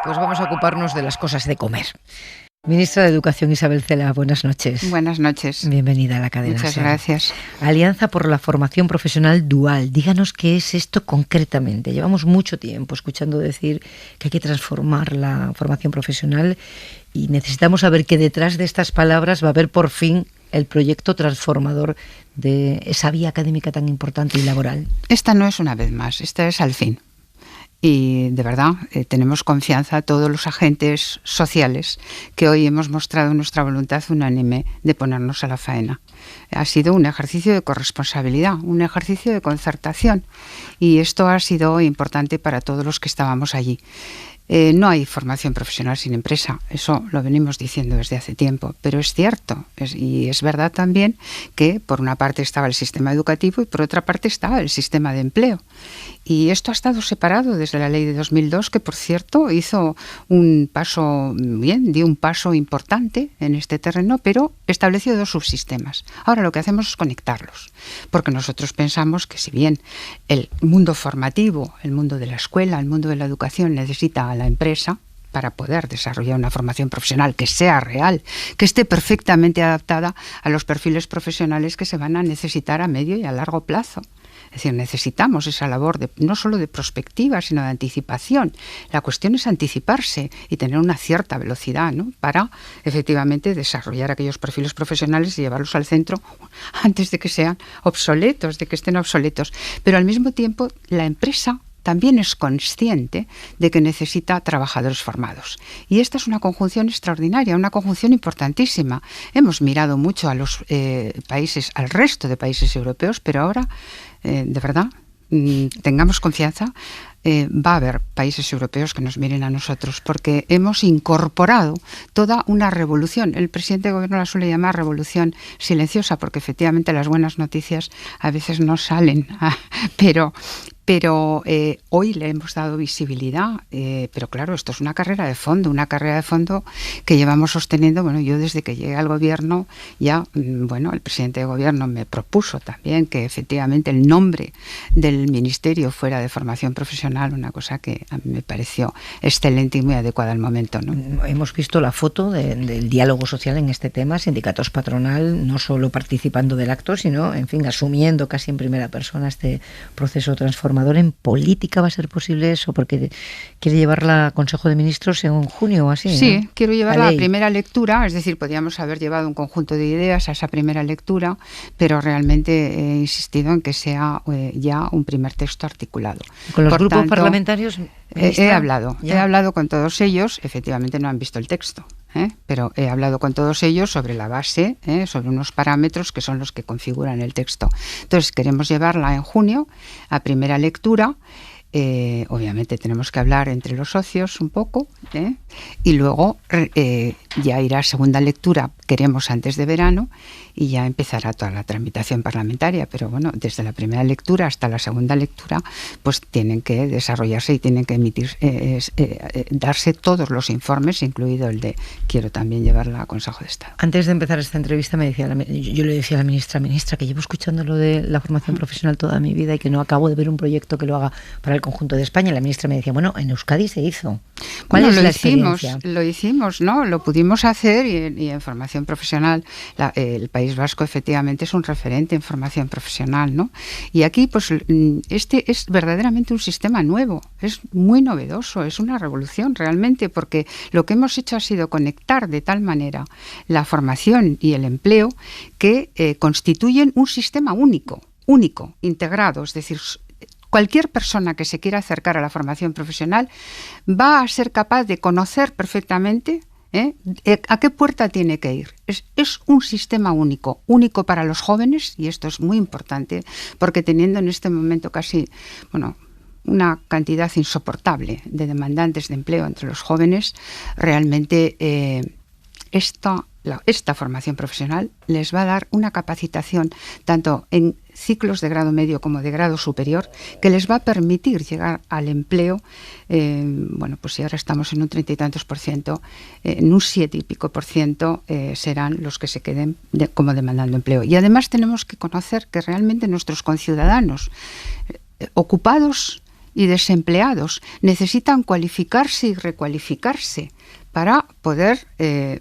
Pues vamos a ocuparnos de las cosas de comer. Ministra de Educación Isabel Cela, buenas noches. Buenas noches. Bienvenida a la cadena. Muchas gracias. Alianza por la Formación Profesional Dual. Díganos qué es esto concretamente. Llevamos mucho tiempo escuchando decir que hay que transformar la formación profesional y necesitamos saber que detrás de estas palabras va a haber por fin el proyecto transformador de esa vía académica tan importante y laboral. Esta no es una vez más, esta es al fin. Y de verdad tenemos confianza todos los agentes sociales que hoy hemos mostrado nuestra voluntad unánime de ponernos a la faena. Ha sido un ejercicio de corresponsabilidad, un ejercicio de concertación y esto ha sido importante para todos los que estábamos allí. No hay formación profesional sin empresa, eso lo venimos diciendo desde hace tiempo, pero es cierto, y es verdad también que por una parte estaba el sistema educativo y por otra parte estaba el sistema de empleo. Y esto ha estado separado desde la ley de 2002, que por cierto hizo dio un paso importante en este terreno, pero estableció 2 subsistemas. Ahora lo que hacemos es conectarlos, porque nosotros pensamos que si bien el mundo formativo, el mundo de la escuela, el mundo de la educación necesita a la empresa para poder desarrollar una formación profesional que sea real, que esté perfectamente adaptada a los perfiles profesionales que se van a necesitar a medio y a largo plazo. Es decir, necesitamos esa labor no solo de prospectiva, sino de anticipación. La cuestión es anticiparse y tener una cierta velocidad, ¿no?, para efectivamente desarrollar aquellos perfiles profesionales y llevarlos al centro antes de que sean obsoletos, de que estén obsoletos. Pero al mismo tiempo, la empresa también es consciente de que necesita trabajadores formados. Y esta es una conjunción extraordinaria, una conjunción importantísima. Hemos mirado mucho a los al resto de países europeos, pero ahora, de verdad, tengamos confianza, va a haber países europeos que nos miren a nosotros, porque hemos incorporado toda una revolución. El presidente de gobierno la suele llamar revolución silenciosa, porque efectivamente las buenas noticias a veces no salen, pero hoy le hemos dado visibilidad, pero claro, esto es una carrera de fondo que llevamos sosteniendo, yo desde que llegué al gobierno ya, el presidente de gobierno me propuso también que efectivamente el nombre del ministerio fuera de formación profesional, una cosa que a mí me pareció excelente y muy adecuada al momento, ¿no? Hemos visto la foto del diálogo social en este tema, sindicatos patronal, no solo participando del acto, sino, en fin, asumiendo casi en primera persona este proceso transformador. En política va a ser posible eso, porque quiere llevarla a Consejo de Ministros en junio o así, ¿no? Sí, quiero llevarla a primera lectura, es decir, podríamos haber llevado un conjunto de ideas a esa primera lectura, pero realmente he insistido en que sea ya un primer texto articulado. ¿Con los grupos parlamentarios? He hablado con todos ellos, efectivamente no han visto el texto. Pero he hablado con todos ellos sobre la base, sobre unos parámetros que son los que configuran el texto. Entonces queremos llevarla en junio a primera lectura. Obviamente tenemos que hablar entre los socios un poco, y luego ya irá a segunda lectura, queremos antes de verano, y ya empezará toda la tramitación parlamentaria. Pero desde la primera lectura hasta la segunda lectura pues tienen que desarrollarse y tienen que darse todos los informes, incluido el de quiero también llevarla a Consejo de Estado. Antes de empezar esta entrevista yo le decía a la ministra, que llevo escuchando lo de la formación profesional toda mi vida y que no acabo de ver un proyecto que lo haga para el conjunto de España. La ministra me decía, en Euskadi se hizo. ¿Cuál es la experiencia? Lo hicimos, ¿no? Lo pudimos hacer y en formación profesional el País Vasco efectivamente es un referente en formación profesional, ¿no? Y aquí pues este es verdaderamente un sistema nuevo, es muy novedoso, es una revolución realmente, porque lo que hemos hecho ha sido conectar de tal manera la formación y el empleo que constituyen un sistema único, integrado, es decir, cualquier persona que se quiera acercar a la formación profesional va a ser capaz de conocer perfectamente a qué puerta tiene que ir. Es un sistema único para los jóvenes, y esto es muy importante, porque teniendo en este momento casi, una cantidad insoportable de demandantes de empleo entre los jóvenes, realmente esta formación profesional les va a dar una capacitación tanto en ciclos de grado medio como de grado superior, que les va a permitir llegar al empleo. Pues si ahora estamos en un 30 y tantos %, en un 7 y pico % serán los que se queden como demandando empleo. Y además tenemos que conocer que realmente nuestros conciudadanos ocupados y desempleados necesitan cualificarse y recualificarse para poder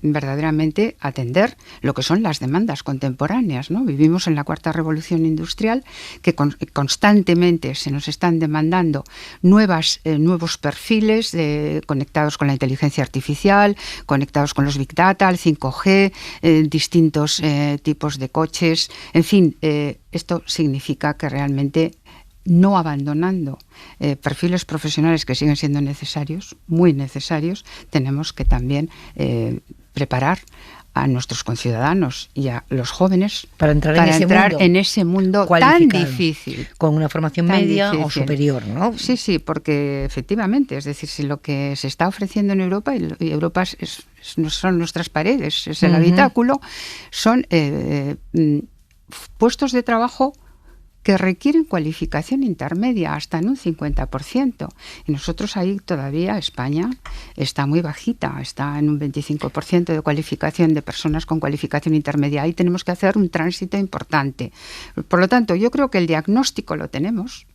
verdaderamente atender lo que son las demandas contemporáneas, ¿no? Vivimos en la cuarta revolución industrial, que constantemente se nos están demandando nuevos perfiles conectados con la inteligencia artificial, conectados con los Big Data, el 5G, distintos tipos de coches. En fin, esto significa que realmente, no abandonando perfiles profesionales que siguen siendo necesarios, muy necesarios, tenemos que también preparar a nuestros conciudadanos y a los jóvenes para entrar en ese mundo tan difícil. Con una formación media o superior, ¿no? Sí, porque efectivamente, es decir, si lo que se está ofreciendo en Europa, y Europa no son nuestras paredes, es el habitáculo, son puestos de trabajo que requieren cualificación intermedia hasta en un 50%. Y nosotros ahí todavía, España está muy bajita, está en un 25% de cualificación de personas con cualificación intermedia. Ahí tenemos que hacer un tránsito importante. Por lo tanto, yo creo que el diagnóstico lo tenemos.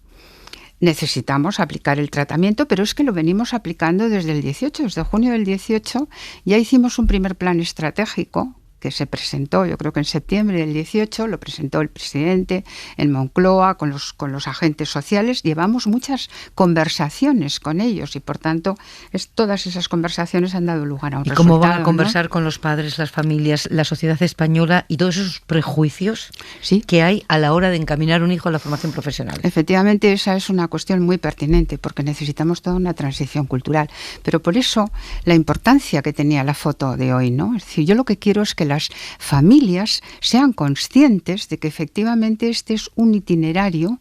Necesitamos aplicar el tratamiento, pero es que lo venimos aplicando desde el 18, desde junio del 18. Ya hicimos un primer plan estratégico que se presentó, yo creo que en septiembre del 18, lo presentó el presidente en Moncloa con los agentes sociales. Llevamos muchas conversaciones con ellos y, por tanto, todas esas conversaciones han dado lugar a un resultado. ¿Y cómo van a conversar con los padres, las familias, la sociedad española y todos esos prejuicios que hay a la hora de encaminar un hijo a la formación profesional? Efectivamente, esa es una cuestión muy pertinente porque necesitamos toda una transición cultural. Pero por eso la importancia que tenía la foto de hoy, ¿no? Es decir, yo lo que quiero es que las familias sean conscientes de que efectivamente este es un itinerario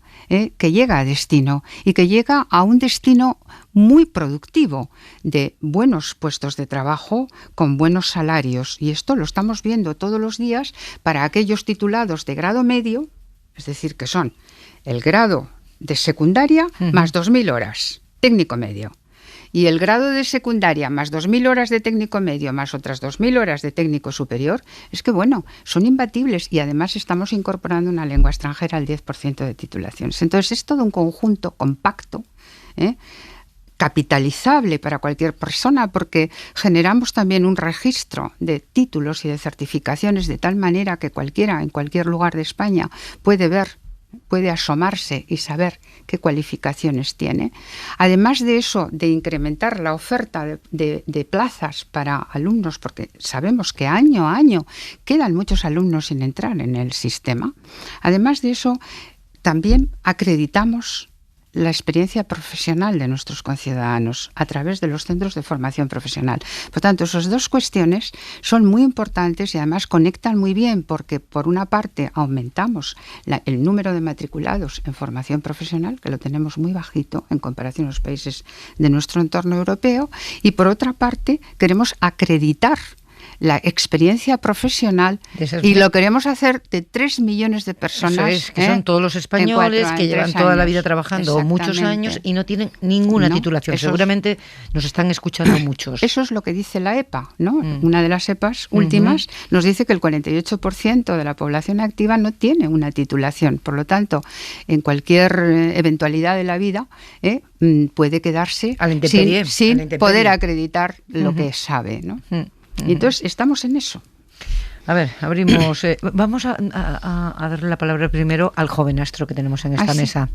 que llega a destino y que llega a un destino muy productivo de buenos puestos de trabajo con buenos salarios. Y esto lo estamos viendo todos los días para aquellos titulados de grado medio, es decir, que son el grado de secundaria más 2.000 horas, técnico medio. Y el grado de secundaria más 2.000 horas de técnico medio más otras 2.000 horas de técnico superior, es que bueno, son imbatibles y además estamos incorporando una lengua extranjera al 10% de titulaciones. Entonces es todo un conjunto compacto, capitalizable para cualquier persona porque generamos también un registro de títulos y de certificaciones de tal manera que cualquiera en cualquier lugar de España puede asomarse y saber qué cualificaciones tiene. Además de eso, de incrementar la oferta de plazas para alumnos, porque sabemos que año a año quedan muchos alumnos sin entrar en el sistema. Además de eso, también acreditamos la experiencia profesional de nuestros conciudadanos a través de los centros de formación profesional. Por tanto, esas dos cuestiones son muy importantes y además conectan muy bien porque, por una parte, aumentamos el número de matriculados en formación profesional, que lo tenemos muy bajito en comparación a los países de nuestro entorno europeo, y por otra parte, queremos acreditar la experiencia profesional y lo queremos hacer de 3 millones de personas. Eso es, que son todos los españoles que llevan toda la vida trabajando muchos años y no tienen ninguna titulación. Seguramente nos están escuchando muchos. Eso es lo que dice la EPA, ¿no? Una de las EPAs últimas nos dice que el 48% de la población activa no tiene una titulación. Por lo tanto, en cualquier eventualidad de la vida puede quedarse sin poder acreditar lo que sabe, ¿no? Y entonces estamos en eso. A ver, abrimos. Vamos a darle la palabra primero al jovenastro que tenemos en esta mesa.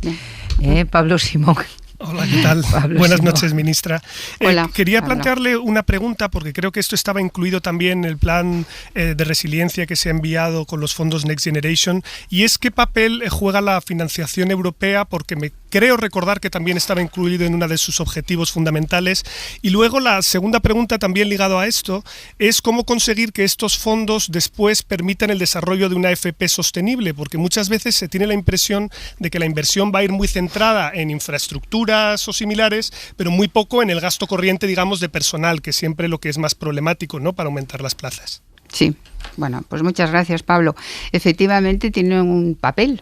Pablo Simón. Hola, ¿qué tal? Buenas noches, ministra. Hola. Quería plantearle una pregunta, porque creo que esto estaba incluido también en el plan de resiliencia que se ha enviado con los fondos Next Generation, y es qué papel juega la financiación europea, porque me creo recordar que también estaba incluido en uno de sus objetivos fundamentales. Y luego la segunda pregunta, también ligado a esto, es cómo conseguir que estos fondos después permitan el desarrollo de una FP sostenible, porque muchas veces se tiene la impresión de que la inversión va a ir muy centrada en infraestructura o similares, pero muy poco en el gasto corriente, digamos, de personal, que es siempre lo que es más problemático, ¿no?, para aumentar las plazas. Sí. Bueno, pues muchas gracias, Pablo. Efectivamente tiene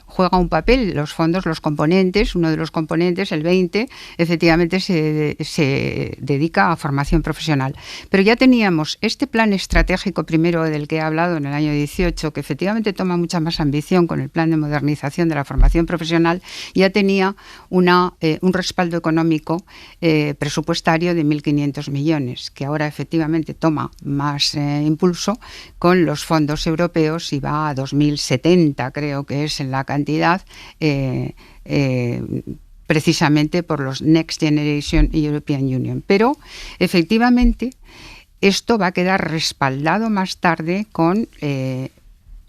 juega un papel, los fondos, los componentes, uno de los componentes, el 20, efectivamente se dedica a formación profesional. Pero ya teníamos este plan estratégico primero del que he hablado en el año 18, que efectivamente toma mucha más ambición con el plan de modernización de la formación profesional, ya tenía un respaldo económico presupuestario de 1.500 millones, que ahora efectivamente toma más impulso con los fondos europeos y va a 2070, creo que es en la cantidad, precisamente por los Next Generation y European Union. Pero efectivamente esto va a quedar respaldado más tarde con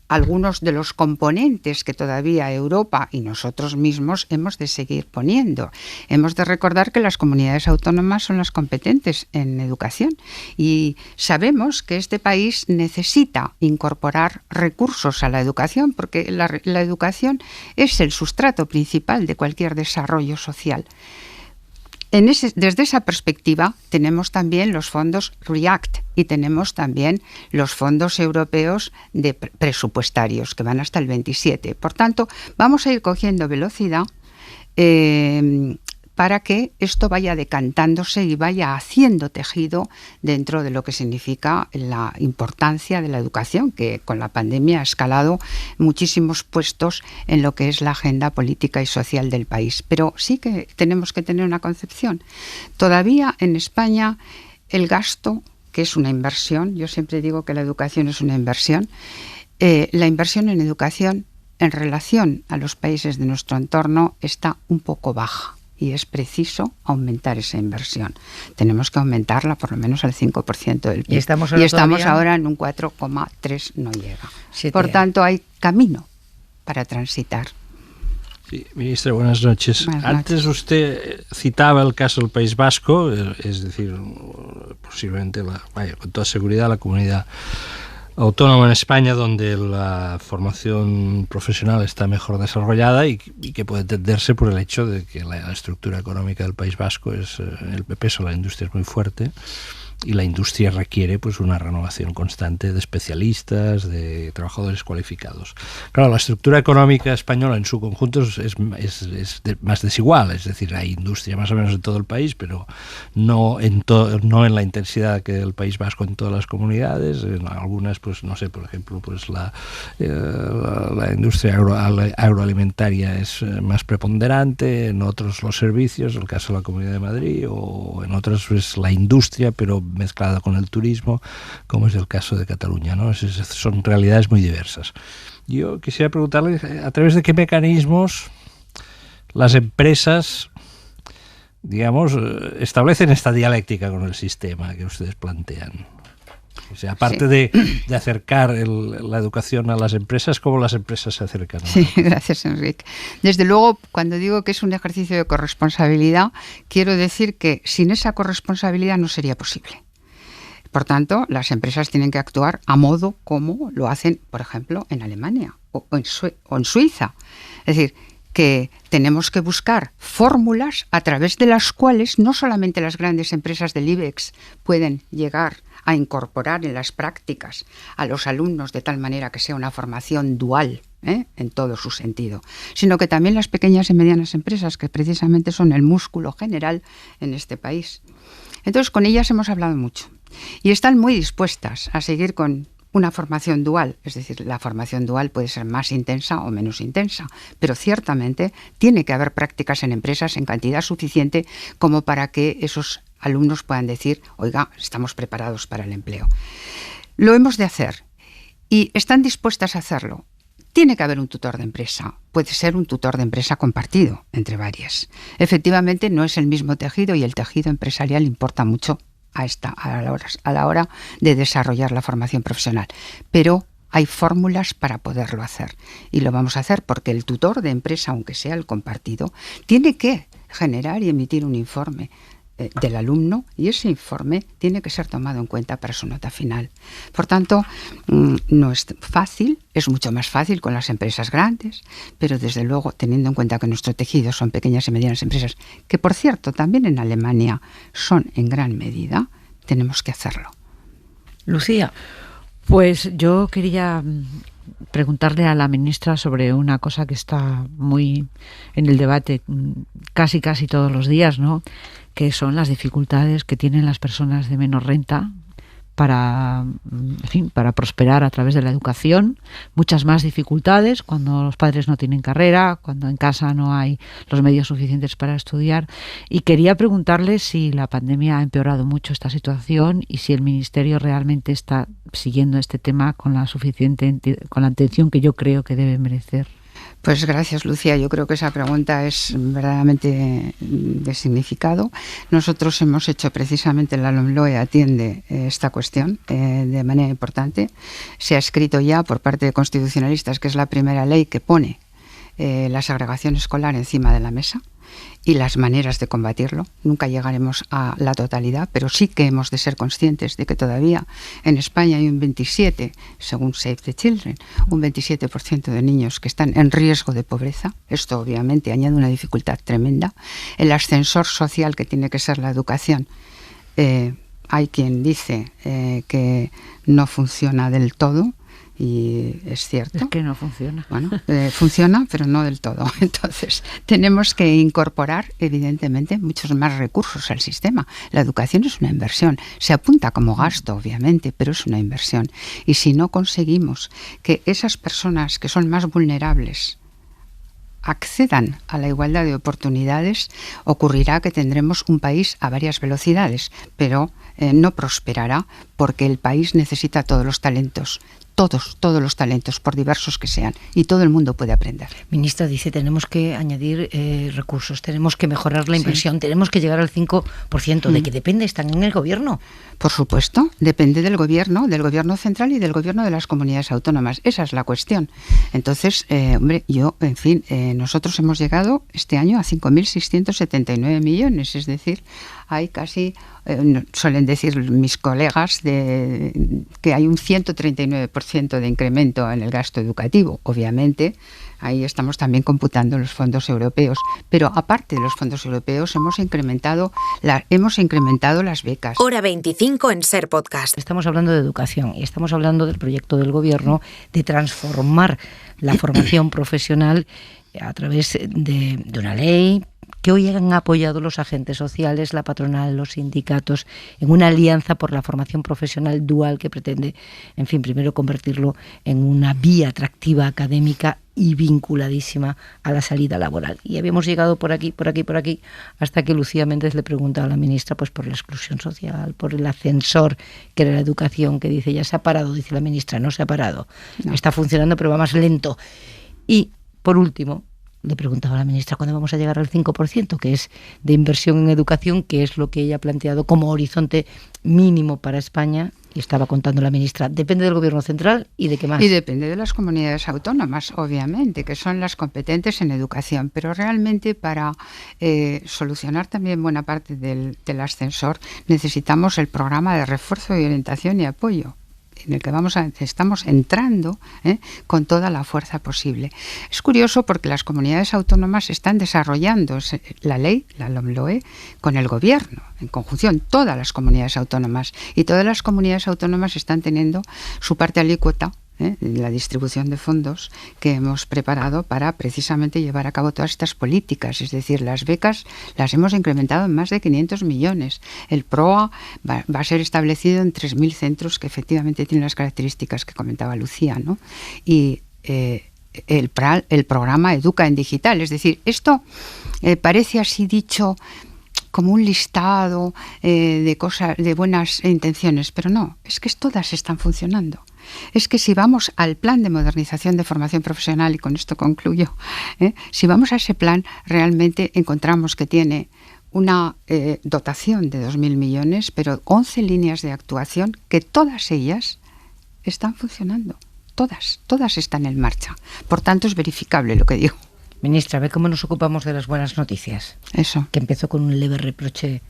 algunos de los componentes que todavía Europa y nosotros mismos hemos de seguir poniendo. Hemos de recordar que las comunidades autónomas son las competentes en educación y sabemos que este país necesita incorporar recursos a la educación porque la educación es el sustrato principal de cualquier desarrollo social. Desde esa perspectiva tenemos también los fondos REACT y tenemos también los fondos europeos presupuestarios que van hasta el 27. Por tanto, vamos a ir cogiendo velocidad para que esto vaya decantándose y vaya haciendo tejido dentro de lo que significa la importancia de la educación, que con la pandemia ha escalado muchísimos puestos en lo que es la agenda política y social del país. Pero sí que tenemos que tener una concepción. Todavía en España el gasto, que es una inversión, yo siempre digo que la educación es una inversión, la inversión en educación en relación a los países de nuestro entorno está un poco baja. Y es preciso aumentar esa inversión. Tenemos que aumentarla por lo menos al 5% del PIB. Y estamos ahora en un 4,3%, no llega. Por tanto, hay camino para transitar. Sí, ministra, buenas noches. Antes usted citaba el caso del País Vasco, es decir, posiblemente, con toda seguridad, la comunidad autónoma en España donde la formación profesional está mejor desarrollada y que puede entenderse por el hecho de que la estructura económica del País Vasco el peso de la industria es muy fuerte y la industria requiere pues una renovación constante de especialistas, de trabajadores cualificados. Claro, la estructura económica española en su conjunto es más desigual, es decir, hay industria más o menos en todo el país, pero no en la intensidad que el País Vasco en todas las comunidades. En algunas, pues no sé, por ejemplo, pues la industria agroalimentaria es más preponderante, en otros los servicios, el caso de la Comunidad de Madrid, o en otras pues la industria, pero mezclada con el turismo, como es el caso de Cataluña, ¿no? Son realidades muy diversas. Yo quisiera preguntarle a través de qué mecanismos las empresas, digamos, establecen esta dialéctica con el sistema que ustedes plantean. O sea, aparte de acercar la educación a las empresas, ¿cómo las empresas se acercan? Sí, gracias, Enrique. Desde luego, cuando digo que es un ejercicio de corresponsabilidad, quiero decir que sin esa corresponsabilidad no sería posible. Por tanto, las empresas tienen que actuar a modo como lo hacen, por ejemplo, en Alemania o en Suiza. Es decir, que tenemos que buscar fórmulas a través de las cuales no solamente las grandes empresas del IBEX pueden llegar a incorporar en las prácticas a los alumnos de tal manera que sea una formación dual, en todo su sentido, sino que también las pequeñas y medianas empresas, que precisamente son el músculo general en este país. Entonces, con ellas hemos hablado mucho y están muy dispuestas a seguir con una formación dual, es decir, la formación dual puede ser más intensa o menos intensa, pero ciertamente tiene que haber prácticas en empresas en cantidad suficiente como para que esos alumnos puedan decir, oiga, estamos preparados para el empleo. Lo hemos de hacer y están dispuestas a hacerlo. Tiene que haber un tutor de empresa. Puede ser un tutor de empresa compartido entre varias. Efectivamente, no es el mismo tejido y el tejido empresarial importa mucho a la hora de desarrollar la formación profesional. Pero hay fórmulas para poderlo hacer. Y lo vamos a hacer porque el tutor de empresa, aunque sea el compartido, tiene que generar y emitir un informe del alumno y ese informe tiene que ser tomado en cuenta para su nota final. Por tanto, no es fácil, es mucho más fácil con las empresas grandes, pero desde luego teniendo en cuenta que nuestro tejido son pequeñas y medianas empresas, que por cierto también en Alemania son en gran medida, tenemos que hacerlo. Lucía. Pues yo quería preguntarle a la ministra sobre una cosa que está muy en el debate casi todos los días, ¿no? Que son las dificultades que tienen las personas de menor renta para prosperar a través de la educación, muchas más dificultades cuando los padres no tienen carrera, cuando en casa no hay los medios suficientes para estudiar. Y quería preguntarle si la pandemia ha empeorado mucho esta situación y si el Ministerio realmente está siguiendo este tema con la atención que yo creo que debe merecer. Pues gracias, Lucía. Yo creo que esa pregunta es verdaderamente de significado. Nosotros hemos hecho precisamente, la LOMLOE atiende esta cuestión de manera importante. Se ha escrito ya por parte de constitucionalistas que es la primera ley que pone la segregación escolar encima de la mesa y las maneras de combatirlo. Nunca llegaremos a la totalidad, pero sí que hemos de ser conscientes de que todavía en España hay un 27%, según Save the Children, un 27% de niños que están en riesgo de pobreza. Esto obviamente añade una dificultad tremenda. El ascensor social que tiene que ser la educación, hay quien dice que no funciona del todo. Y es cierto. Es que no funciona. Bueno, funciona, pero no del todo. Entonces, tenemos que incorporar, evidentemente, muchos más recursos al sistema. La educación es una inversión. Se apunta como gasto, obviamente, pero es una inversión. Y si no conseguimos que esas personas que son más vulnerables accedan a la igualdad de oportunidades, ocurrirá que tendremos un país a varias velocidades, pero no prosperará porque el país necesita todos los talentos. Todos los talentos, por diversos que sean, y todo el mundo puede aprender. Ministra, dice, tenemos que añadir recursos, tenemos que mejorar la inversión, tenemos que llegar al 5%. ¿De qué depende? ¿Están en el gobierno? Por supuesto, depende del gobierno central y del gobierno de las comunidades autónomas. Esa es la cuestión. Entonces, nosotros hemos llegado este año a 5.679 millones, es decir, hay casi, suelen decir mis colegas, que hay un 139% de incremento en el gasto educativo. Obviamente, ahí estamos también computando los fondos europeos. Pero aparte de los fondos europeos, hemos incrementado las becas. Hora 25 en Ser Podcast. Estamos hablando de educación y estamos hablando del proyecto del Gobierno de transformar la formación profesional a través de una ley que hoy han apoyado los agentes sociales, la patronal, los sindicatos, en una alianza por la formación profesional dual que pretende, en fin, primero convertirlo en una vía atractiva académica y vinculadísima a la salida laboral. Y habíamos llegado por aquí, hasta que Lucía Méndez le pregunta a la ministra pues por la exclusión social, por el ascensor que era la educación, que dice, ya se ha parado, dice la ministra, no se ha parado, no. Está funcionando pero va más lento. Y, por último, le preguntaba a la ministra cuándo vamos a llegar al 5%, que es de inversión en educación, que es lo que ella ha planteado como horizonte mínimo para España. Y estaba contando la ministra, depende del gobierno central y de qué más. Y depende de las comunidades autónomas, obviamente, que son las competentes en educación. Pero realmente para solucionar también buena parte del ascensor necesitamos el programa de refuerzo de orientación y apoyo, en el que estamos entrando con toda la fuerza posible. Es curioso porque las comunidades autónomas están desarrollando la ley, la LOMLOE, con el gobierno, en conjunción, todas las comunidades autónomas. Y todas las comunidades autónomas están teniendo su parte alícuota la distribución de fondos que hemos preparado para precisamente llevar a cabo todas estas políticas. Es decir, las becas las hemos incrementado en más de 500 millones. El PROA va a ser establecido en 3.000 centros que efectivamente tienen las características que comentaba Lucía, ¿no? Y el programa Educa en Digital. Es decir, esto parece así dicho como un listado de cosas, de buenas intenciones, pero no, es que todas están funcionando. Es que si vamos al plan de modernización de formación profesional, y con esto concluyo, si vamos a ese plan, realmente encontramos que tiene una dotación de 2.000 millones, pero 11 líneas de actuación que todas ellas están funcionando. Todas están en marcha. Por tanto, es verificable lo que digo. Ministra, ve cómo nos ocupamos de las buenas noticias. Eso. Que empezó con un leve reproche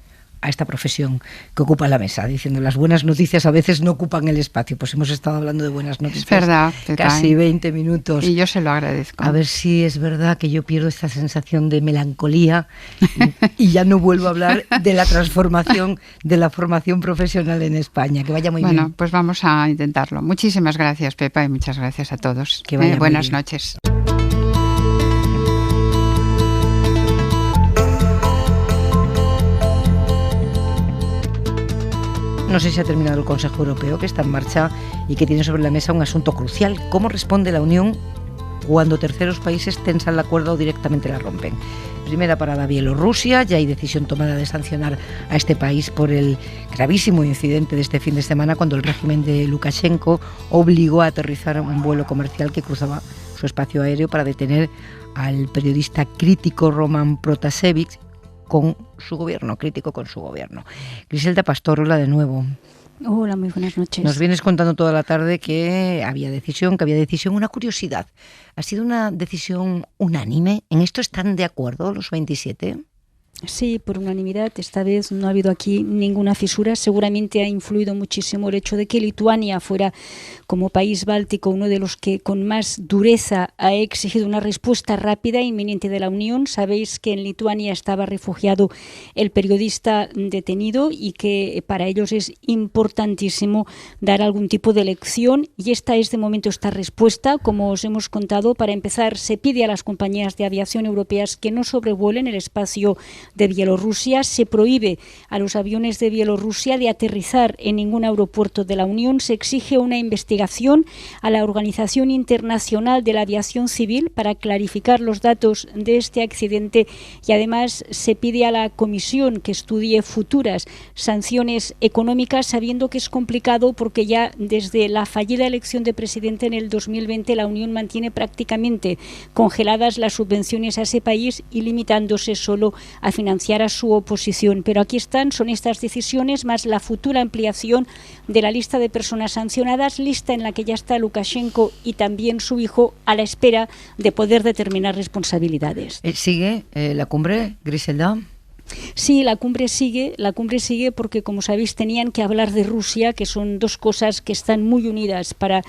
a esta profesión que ocupa la mesa, diciendo las buenas noticias a veces no ocupan el espacio. Pues hemos estado hablando de buenas noticias. Es verdad. Casi 20 minutos. Y yo se lo agradezco. A ver si es verdad que yo pierdo esta sensación de melancolía y ya no vuelvo a hablar de la transformación de la formación profesional en España. Que vaya muy bien. Bueno, pues vamos a intentarlo. Muchísimas gracias, Pepa, y muchas gracias a todos. Que vaya buenas noches. No sé si ha terminado el Consejo Europeo, que está en marcha y que tiene sobre la mesa un asunto crucial. ¿Cómo responde la Unión cuando terceros países tensan la cuerda o directamente la rompen? Primera parada Bielorrusia, ya hay decisión tomada de sancionar a este país por el gravísimo incidente de este fin de semana cuando el régimen de Lukashenko obligó a aterrizar un vuelo comercial que cruzaba su espacio aéreo para detener al periodista crítico Roman Protasevich con su gobierno, crítico con su gobierno. Griselda Pastor, hola de nuevo. Hola, muy buenas noches. Nos vienes contando toda la tarde que había decisión. Una curiosidad. ¿Ha sido una decisión unánime? ¿En esto están de acuerdo los 27? Sí, por unanimidad. Esta vez no ha habido aquí ninguna fisura. Seguramente ha influido muchísimo el hecho de que Lituania fuera, como país báltico, uno de los que con más dureza ha exigido una respuesta rápida e inminente de la Unión. Sabéis que en Lituania estaba refugiado el periodista detenido y que para ellos es importantísimo dar algún tipo de lección. Y esta es de momento esta respuesta. Como os hemos contado, para empezar, se pide a las compañías de aviación europeas que no sobrevuelen el espacio de Bielorrusia. Se prohíbe a los aviones de Bielorrusia de aterrizar en ningún aeropuerto de la Unión. Se exige una investigación a la Organización Internacional de la Aviación Civil para clarificar los datos de este accidente y además se pide a la Comisión que estudie futuras sanciones económicas, sabiendo que es complicado porque ya desde la fallida elección de presidente en el 2020 la Unión mantiene prácticamente congeladas las subvenciones a ese país y limitándose solo a financiar a su oposición. Pero aquí son estas decisiones más la futura ampliación de la lista de personas sancionadas, lista en la que ya está Lukashenko y también su hijo a la espera de poder determinar responsabilidades. ¿Sigue la cumbre, Griselda? Sí, la cumbre sigue porque, como sabéis, tenían que hablar de Rusia, que son dos cosas que están muy unidas para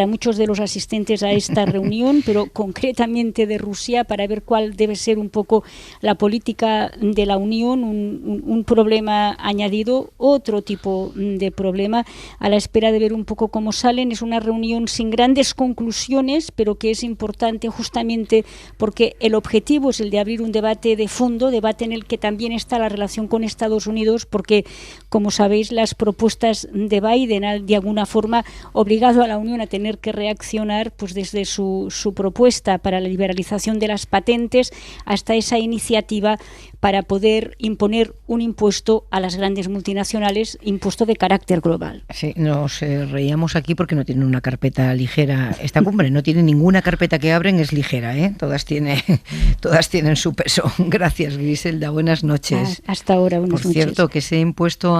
muchos de los asistentes a esta reunión, pero concretamente de Rusia, para ver cuál debe ser un poco la política de la Unión, un problema añadido, otro tipo de problema, a la espera de ver un poco cómo salen. Es una reunión sin grandes conclusiones, pero que es importante justamente porque el objetivo es el de abrir un debate de fondo, debate en el que también está la relación con Estados Unidos, porque, como sabéis, las propuestas de Biden han de alguna forma obligado a la Unión a tener que reaccionar, pues desde su propuesta para la liberalización de las patentes hasta esa iniciativa para poder imponer un impuesto a las grandes multinacionales, impuesto de carácter global. Sí, nos reíamos aquí porque no tienen una carpeta ligera. Esta cumbre no tiene ninguna carpeta que abren, es ligera, ¿eh? Todas tienen su peso. Gracias, Griselda. Buenas noches. Hasta ahora, buenas noches. Por cierto, que ese impuesto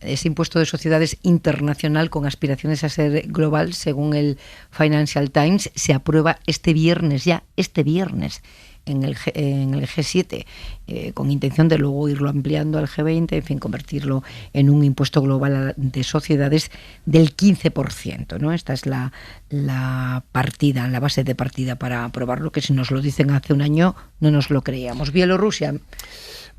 ese impuesto de sociedades internacional con aspiraciones a ser global, según el Financial Times, se aprueba este viernes en el G7, con intención de luego irlo ampliando al G20, en fin, convertirlo en un impuesto global de sociedades del 15%, ¿no? Esta es la base de partida para aprobarlo, que si nos lo dicen hace un año no nos lo creíamos. Bielorrusia.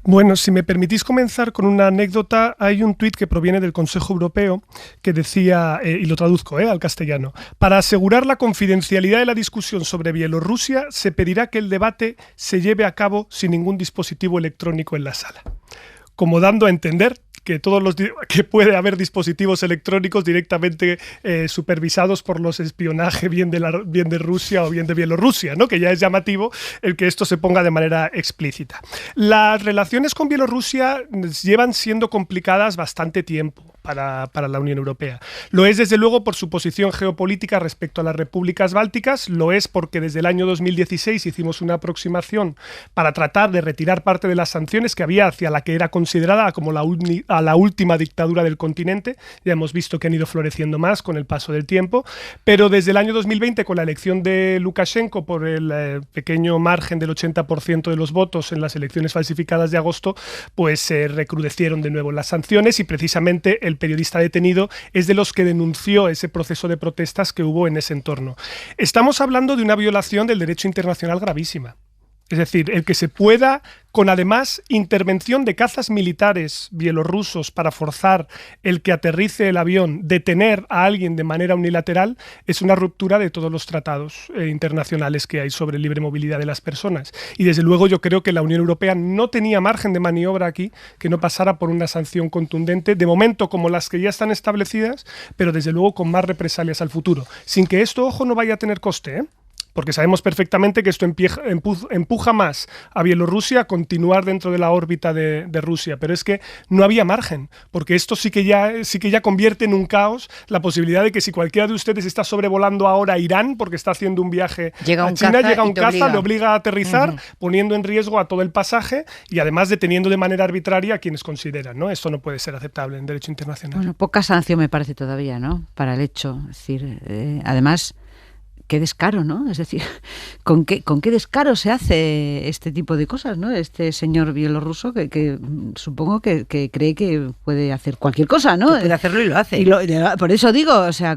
Bueno, si me permitís comenzar con una anécdota, hay un tuit que proviene del Consejo Europeo que decía, y lo traduzco al castellano: para asegurar la confidencialidad de la discusión sobre Bielorrusia, se pedirá que el debate se lleve a cabo sin ningún dispositivo electrónico en la sala. Como dando a entender que puede haber dispositivos electrónicos directamente supervisados por los espionaje bien de Rusia o bien de Bielorrusia, ¿no? Que ya es llamativo el que esto se ponga de manera explícita. Las relaciones con Bielorrusia llevan siendo complicadas bastante tiempo para la Unión Europea. Lo es desde luego por su posición geopolítica respecto a las repúblicas bálticas, lo es porque desde el año 2016 hicimos una aproximación para tratar de retirar parte de las sanciones que había hacia la que era considerada como la última dictadura del continente. Ya hemos visto que han ido floreciendo más con el paso del tiempo, pero desde el año 2020, con la elección de Lukashenko por el pequeño margen del 80% de los votos en las elecciones falsificadas de agosto, pues se recrudecieron de nuevo las sanciones y precisamente el periodista detenido es de los que denunció ese proceso de protestas que hubo en ese entorno. Estamos hablando de una violación del derecho internacional gravísima. Es decir, el que se pueda, con además intervención de cazas militares bielorrusos para forzar el que aterrice el avión, detener a alguien de manera unilateral, es una ruptura de todos los tratados internacionales que hay sobre libre movilidad de las personas. Y desde luego yo creo que la Unión Europea no tenía margen de maniobra aquí que no pasara por una sanción contundente, de momento como las que ya están establecidas, pero desde luego con más represalias al futuro. Sin que esto, ojo, no vaya a tener coste, ¿eh? porque sabemos perfectamente que esto empuja más a Bielorrusia a continuar dentro de la órbita de Rusia, pero es que no había margen, porque esto sí que ya convierte en un caos la posibilidad de que si cualquiera de ustedes está sobrevolando ahora Irán porque está haciendo un viaje a China, llega un caza, le obliga a aterrizar, poniendo en riesgo a todo el pasaje y además deteniendo de manera arbitraria a quienes consideran, ¿no? Esto no puede ser aceptable en derecho internacional. Bueno, poca sanción me parece todavía, ¿no? Para el hecho, es decir, además, qué descaro, ¿no? Es decir, ¿con qué descaro se hace este tipo de cosas, ¿no? Este señor bielorruso que supongo que cree que puede hacer cualquier cosa, ¿no? Que puede hacerlo y lo hace. Por eso digo, o sea,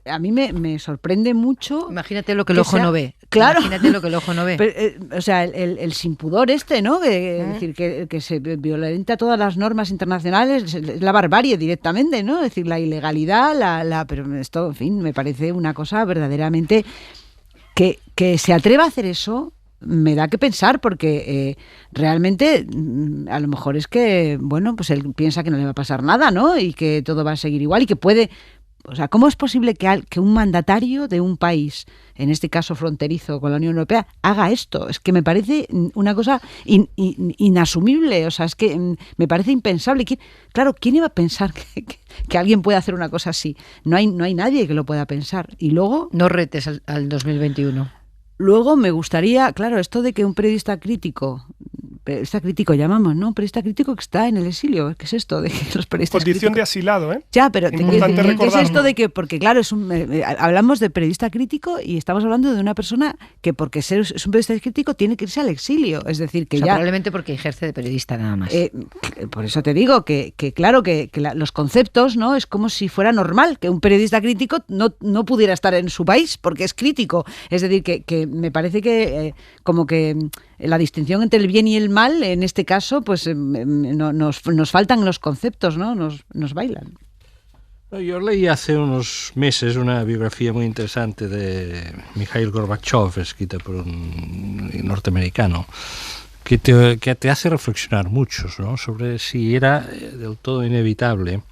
a mí me sorprende mucho. Imagínate lo que el ojo no ve. Claro. Imagínate lo que el ojo no ve. Pero, o sea, el sin pudor ¿no? Es decir, que se violenta todas las normas internacionales, es la barbarie directamente, ¿no? Es decir, la ilegalidad, pero esto, en fin, me parece una cosa verdaderamente que se atreva a hacer eso. Me da que pensar porque realmente a lo mejor es que, bueno, pues él piensa que no le va a pasar nada, ¿no? Y que todo va a seguir igual y que puede... O sea, ¿cómo es posible que un mandatario de un país, en este caso fronterizo con la Unión Europea, haga esto? Es que me parece una cosa inasumible, o sea, es que me parece impensable. ¿Quién iba a pensar que alguien puede hacer una cosa así? No hay nadie que lo pueda pensar. Y luego... No retes al 2021. Luego me gustaría, claro, esto de que un periodista crítico llamamos, ¿no? Un periodista crítico que está en el exilio. ¿Qué es esto de que los periodistas Condición críticos... de asilado, ¿eh? Ya, pero ¿qué es esto de que...? Porque claro, hablamos de periodista crítico y estamos hablando de una persona que porque es un periodista crítico tiene que irse al exilio. Es decir, que probablemente porque ejerce de periodista nada más. Por eso te digo que claro, que los conceptos, ¿no? Es como si fuera normal que un periodista crítico no pudiera estar en su país porque es crítico. Es decir, que me parece que como que la distinción entre el bien y el mal, en este caso, pues nos faltan los conceptos, ¿no? Nos bailan. Yo leí hace unos meses una biografía muy interesante de Mikhail Gorbachev, escrita por un norteamericano, que te hace reflexionar mucho, ¿no? Sobre si era del todo inevitable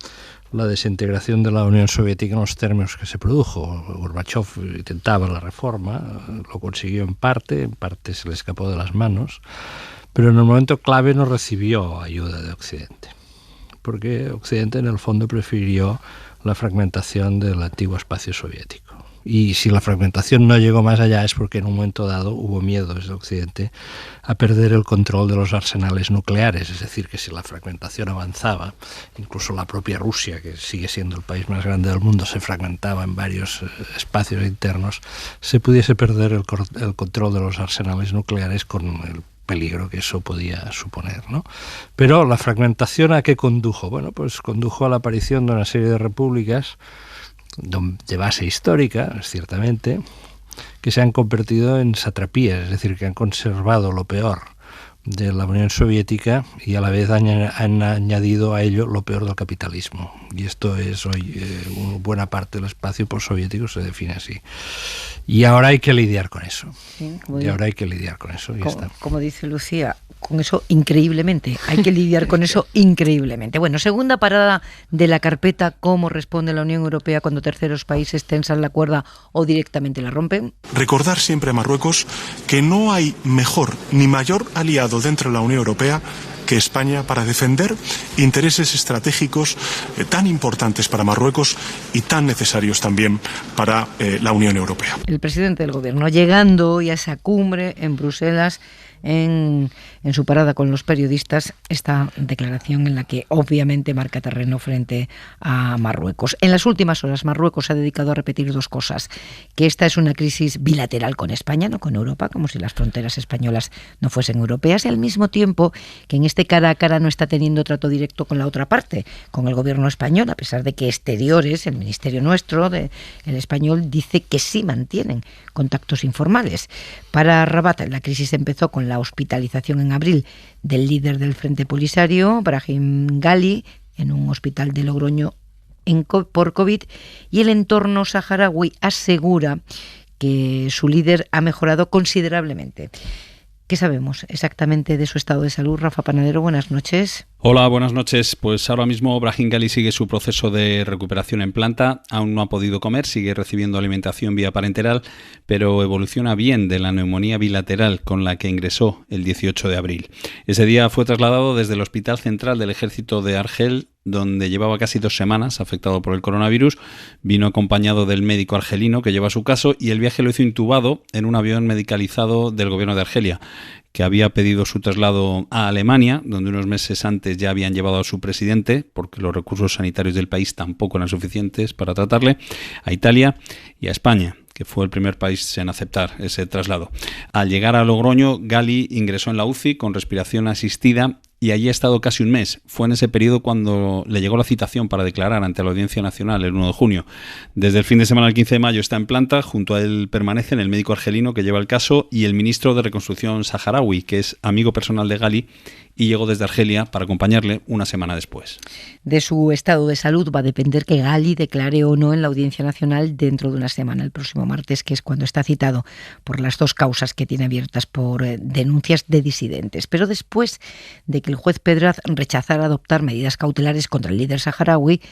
la desintegración de la Unión Soviética en los términos que se produjo. Gorbachev intentaba la reforma, lo consiguió en parte se le escapó de las manos, pero en el momento clave no recibió ayuda de Occidente, porque Occidente en el fondo prefirió la fragmentación del antiguo espacio soviético. Y si la fragmentación no llegó más allá es porque en un momento dado hubo miedo desde Occidente a perder el control de los arsenales nucleares, es decir, que si la fragmentación avanzaba, incluso la propia Rusia, que sigue siendo el país más grande del mundo, se fragmentaba en varios espacios internos, se pudiese perder el control de los arsenales nucleares con el peligro que eso podía suponer, ¿no? Pero la fragmentación, ¿a qué condujo? Bueno, pues condujo a la aparición de una serie de repúblicas de base histórica, ciertamente, que se han convertido en satrapías, es decir, que han conservado lo peor de la Unión Soviética y a la vez han añadido a ello lo peor del capitalismo. Y esto es hoy buena parte del espacio postsoviético se define así. Y ahora hay que lidiar con eso. Sí, Como dice Lucía, con eso increíblemente. Hay que lidiar con eso increíblemente. Bueno, segunda parada de la carpeta, ¿cómo responde la Unión Europea cuando terceros países tensan la cuerda o directamente la rompen? Recordar siempre a Marruecos que no hay mejor ni mayor aliado dentro de la Unión Europea que España para defender intereses estratégicos tan importantes para Marruecos y tan necesarios también para la Unión Europea. El presidente del gobierno llegando hoy a esa cumbre en Bruselas, en su parada con los periodistas, esta declaración en la que obviamente marca terreno frente a Marruecos. En las últimas horas Marruecos se ha dedicado a repetir dos cosas: que esta es una crisis bilateral con España, no con Europa, como si las fronteras españolas no fuesen europeas, y al mismo tiempo que en este cara a cara no está teniendo trato directo con la otra parte, con el gobierno español, a pesar de que Exteriores, el ministerio nuestro, el español, dice que sí mantienen contactos informales. Para Rabat la crisis empezó con la hospitalización en abril del líder del Frente Polisario, Brahim Ghali, en un hospital de Logroño por COVID, y el entorno saharaui asegura que su líder ha mejorado considerablemente. ¿Qué sabemos exactamente de su estado de salud? Rafa Panadero, buenas noches. Hola, buenas noches. Pues ahora mismo Brahim Ghali sigue su proceso de recuperación en planta. Aún no ha podido comer, sigue recibiendo alimentación vía parenteral, pero evoluciona bien de la neumonía bilateral con la que ingresó el 18 de abril. Ese día fue trasladado desde el Hospital Central del Ejército de Argel, donde llevaba casi 2 semanas afectado por el coronavirus. Vino acompañado del médico argelino que lleva su caso y el viaje lo hizo intubado en un avión medicalizado del gobierno de Argelia, que había pedido su traslado a Alemania, donde unos meses antes ya habían llevado a su presidente, porque los recursos sanitarios del país tampoco eran suficientes para tratarle, a Italia y a España, que fue el primer país en aceptar ese traslado. Al llegar a Logroño, Ghali ingresó en la UCI con respiración asistida y allí ha estado casi un mes. Fue en ese periodo cuando le llegó la citación para declarar ante la Audiencia Nacional el 1 de junio. Desde el fin de semana del 15 de mayo está en planta. Junto a él permanecen el médico argelino que lleva el caso y el ministro de Reconstrucción saharaui, que es amigo personal de Ghali y llegó desde Argelia para acompañarle una semana después. De su estado de salud va a depender que Ghali declare o no en la Audiencia Nacional dentro de una semana, el próximo martes, que es cuando está citado por las 2 causas que tiene abiertas por denuncias de disidentes. Pero después de que el juez Pedraz rechazara adoptar medidas cautelares contra el líder saharaui,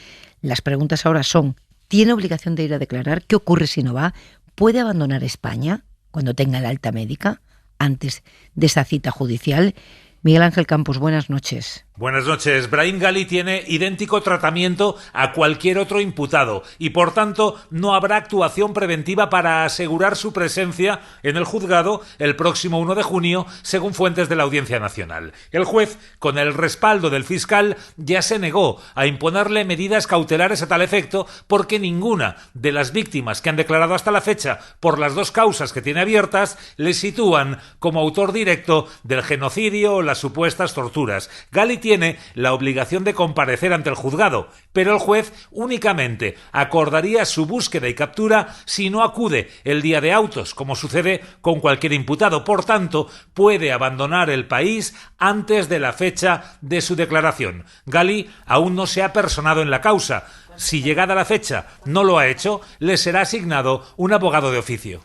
las preguntas ahora son: ¿tiene obligación de ir a declarar? ¿Qué ocurre si no va? ¿Puede abandonar España cuando tenga el alta médica antes de esa cita judicial? Miguel Ángel Campos, buenas noches. Buenas noches. Brahim Ghali tiene idéntico tratamiento a cualquier otro imputado y, por tanto, no habrá actuación preventiva para asegurar su presencia en el juzgado el próximo 1 de junio, según fuentes de la Audiencia Nacional. El juez, con el respaldo del fiscal, ya se negó a imponerle medidas cautelares a tal efecto porque ninguna de las víctimas que han declarado hasta la fecha por las 2 causas que tiene abiertas le sitúan como autor directo del genocidio o las supuestas torturas. Ghali tiene la obligación de comparecer ante el juzgado, pero el juez únicamente acordaría su búsqueda y captura si no acude el día de autos, como sucede con cualquier imputado. Por tanto, puede abandonar el país antes de la fecha de su declaración. Ghali aún no se ha personado en la causa. Si llegada la fecha no lo ha hecho, le será asignado un abogado de oficio.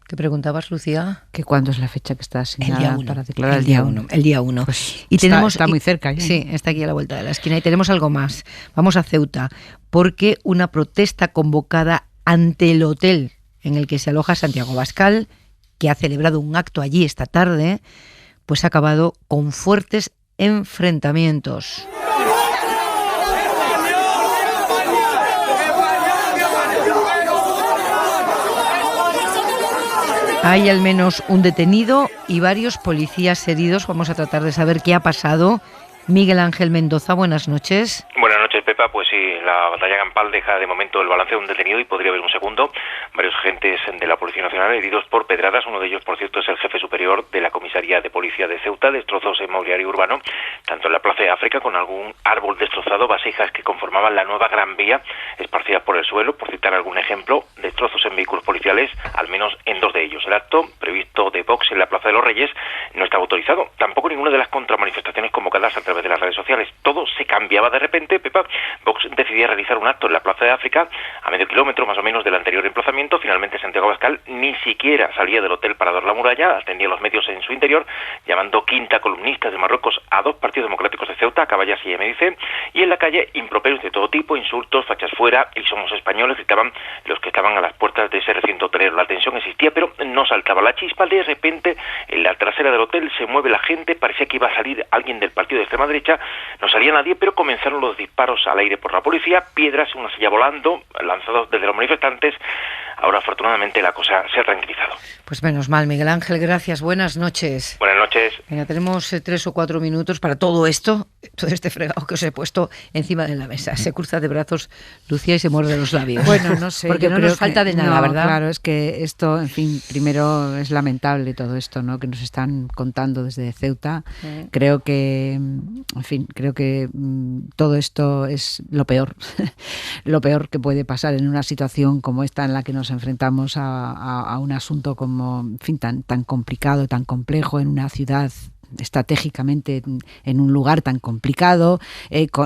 ¿Qué preguntabas, Lucía? ¿Que cuándo es la fecha que está asignada el día 1, para declarar? El día 1. El día 1. Pues y está muy cerca ya. Sí, está aquí a la vuelta de la esquina. Y tenemos algo más. Vamos a Ceuta, porque una protesta convocada ante el hotel en el que se aloja Santiago Abascal, que ha celebrado un acto allí esta tarde, pues ha acabado con fuertes enfrentamientos. Hay al menos un detenido y varios policías heridos. Vamos a tratar de saber qué ha pasado. Miguel Ángel Mendoza, buenas noches. Buenas noches, Pepa. Pues sí, la batalla campal deja de momento el balance de un detenido y podría haber un segundo. Varios agentes de la Policía Nacional heridos por pedradas. Uno de ellos, por cierto, es el jefe superior de la Comisaría de Policía de Ceuta. Destrozos en mobiliario urbano, tanto en la Plaza de África, con algún árbol destrozado, vasijas que conformaban la nueva Gran Vía esparcidas por el suelo, por citar algún ejemplo, destrozos en vehículos policiales, al menos en 2 de ellos. El acto previsto de Vox en la Plaza de los Reyes no estaba autorizado, tampoco ninguna de las contramanifestaciones convocadas a través de las redes sociales. Todo se cambiaba de repente, Pepa. Vox decidía realizar un acto en la Plaza de África, a medio kilómetro más o menos del anterior emplazamiento. Finalmente Santiago Abascal ni siquiera salía del hotel Parador La Muralla, atendía a los medios en su interior, llamando quinta columnistas de Marruecos a 2 partidos democráticos de Ceuta, a Caballas y MDC, y en la calle improperios de todo tipo, insultos, fachas fuera y somos españoles, gritaban los que estaban a las puertas de ese recinto hotelero. La tensión existía, pero no saltaba la chispa. De repente, en la trasera del hotel se mueve la gente, parecía que iba a salir alguien del partido de extrema derecha, no salía nadie, pero comenzaron los disparos al aire por la policía, piedras, una silla volando, lanzados desde los manifestantes. Ahora, afortunadamente, la cosa se ha tranquilizado. Pues menos mal, Miguel Ángel, gracias. Buenas noches. Buenas noches. Venga, tenemos 3 o 4 minutos para todo esto, todo este fregado que os he puesto encima de la mesa. Se cruza de brazos Lucía y se muerde los labios. Bueno, no sé. Porque no nos falta de nada, ¿verdad? Claro, es que esto, en fin, primero es lamentable todo esto, ¿no?, que nos están contando desde Ceuta. Creo que, en fin, todo esto es lo peor, lo peor que puede pasar en una situación como esta en la que nos enfrentamos a un asunto como, en fin, tan complicado, tan complejo, en una ciudad estratégicamente en un lugar tan complicado,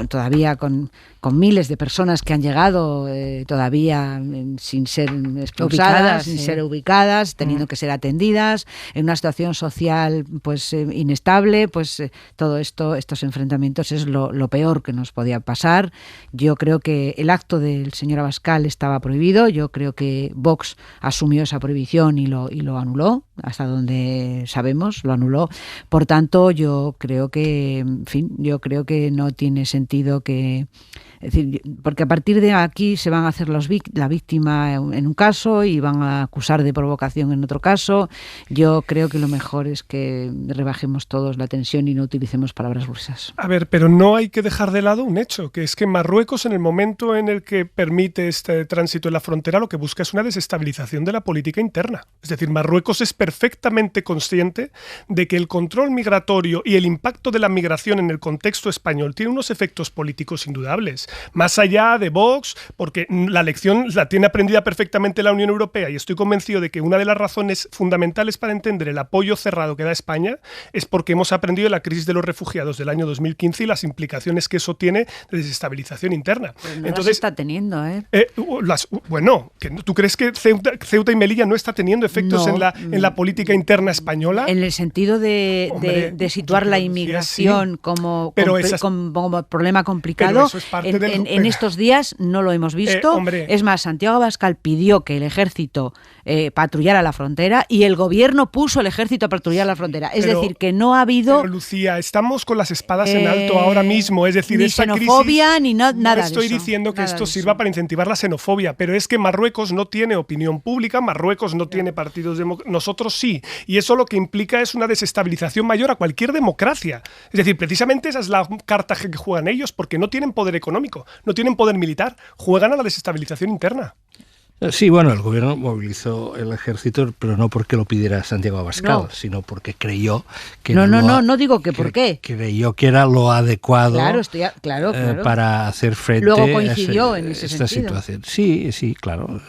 todavía con con miles de personas que han llegado todavía sin ser expulsadas, sin ser ubicadas, teniendo que ser atendidas, en una situación social pues inestable, pues todo esto, estos enfrentamientos es lo peor que nos podía pasar. Yo creo que el acto del señor Abascal estaba prohibido, yo creo que Vox asumió esa prohibición y lo anuló, hasta donde sabemos, lo anuló. Por tanto, yo creo que, en fin, no tiene sentido que... Es decir, porque a partir de aquí se van a hacer la víctima en un caso y van a acusar de provocación en otro caso. Yo creo que lo mejor es que rebajemos todos la tensión y no utilicemos palabras gruesas. A ver, pero no hay que dejar de lado un hecho, que es que Marruecos, en el momento en el que permite este tránsito en la frontera, lo que busca es una desestabilización de la política interna. Es decir, Marruecos es perfectamente consciente de que el control migratorio y el impacto de la migración en el contexto español tiene unos efectos políticos indudables. Más allá de Vox, porque la lección la tiene aprendida perfectamente la Unión Europea, y estoy convencido de que una de las razones fundamentales para entender el apoyo cerrado que da España es porque hemos aprendido de la crisis de los refugiados del año 2015 y las implicaciones que eso tiene de desestabilización interna. Pero no entonces las está teniendo, bueno, ¿tú crees que Ceuta y Melilla no está teniendo efectos en la política interna española? En el sentido de situar la inmigración como problema complicado. Pero eso es parte en estos días no lo hemos visto. Es más, Santiago Abascal pidió que el ejército patrullara la frontera y el gobierno puso el ejército a patrullar la frontera. Es decir, que no ha habido... Pero, Lucía, estamos con las espadas en alto ahora mismo. Es decir, ni esta xenofobia crisis, ni nada de eso. No estoy diciendo que esto sirva para incentivar la xenofobia, pero es que Marruecos no tiene opinión pública, Marruecos no tiene partidos democráticos, nosotros sí. Y eso lo que implica es una desestabilización mayor a cualquier democracia. Es decir, precisamente esa es la carta que juegan ellos, porque no tienen poder económico, no tienen poder militar, juegan a la desestabilización interna. Sí, bueno, el gobierno movilizó el ejército, pero no porque lo pidiera Santiago Abascal, sino porque creyó que no digo que por qué. Creyó que era lo adecuado claro. Para hacer frente Luego coincidió en ese esta sentido. Situación. Sí, claro.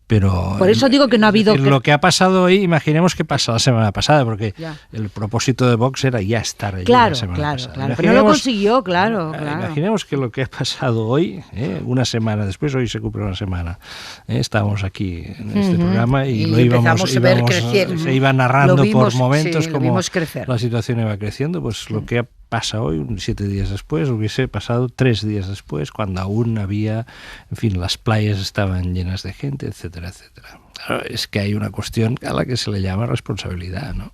Pero por eso digo que no ha habido... Lo que ha pasado hoy, imaginemos que pasó la semana pasada, porque el propósito de Vox era ya estar allí la semana pasada. Claro, pero no lo consiguió, claro. Imaginemos que lo que ha pasado hoy, una semana después, hoy se cumple una semana, estábamos aquí en este programa y lo íbamos a ver crecer. Se iba narrando por momentos como la situación iba creciendo, pues lo que pasa hoy, 7 días después, hubiese pasado 3 días después, cuando aún había, en fin, las playas estaban llenas de gente, etcétera, etcétera. Claro, es que hay una cuestión a la que se le llama responsabilidad, ¿no?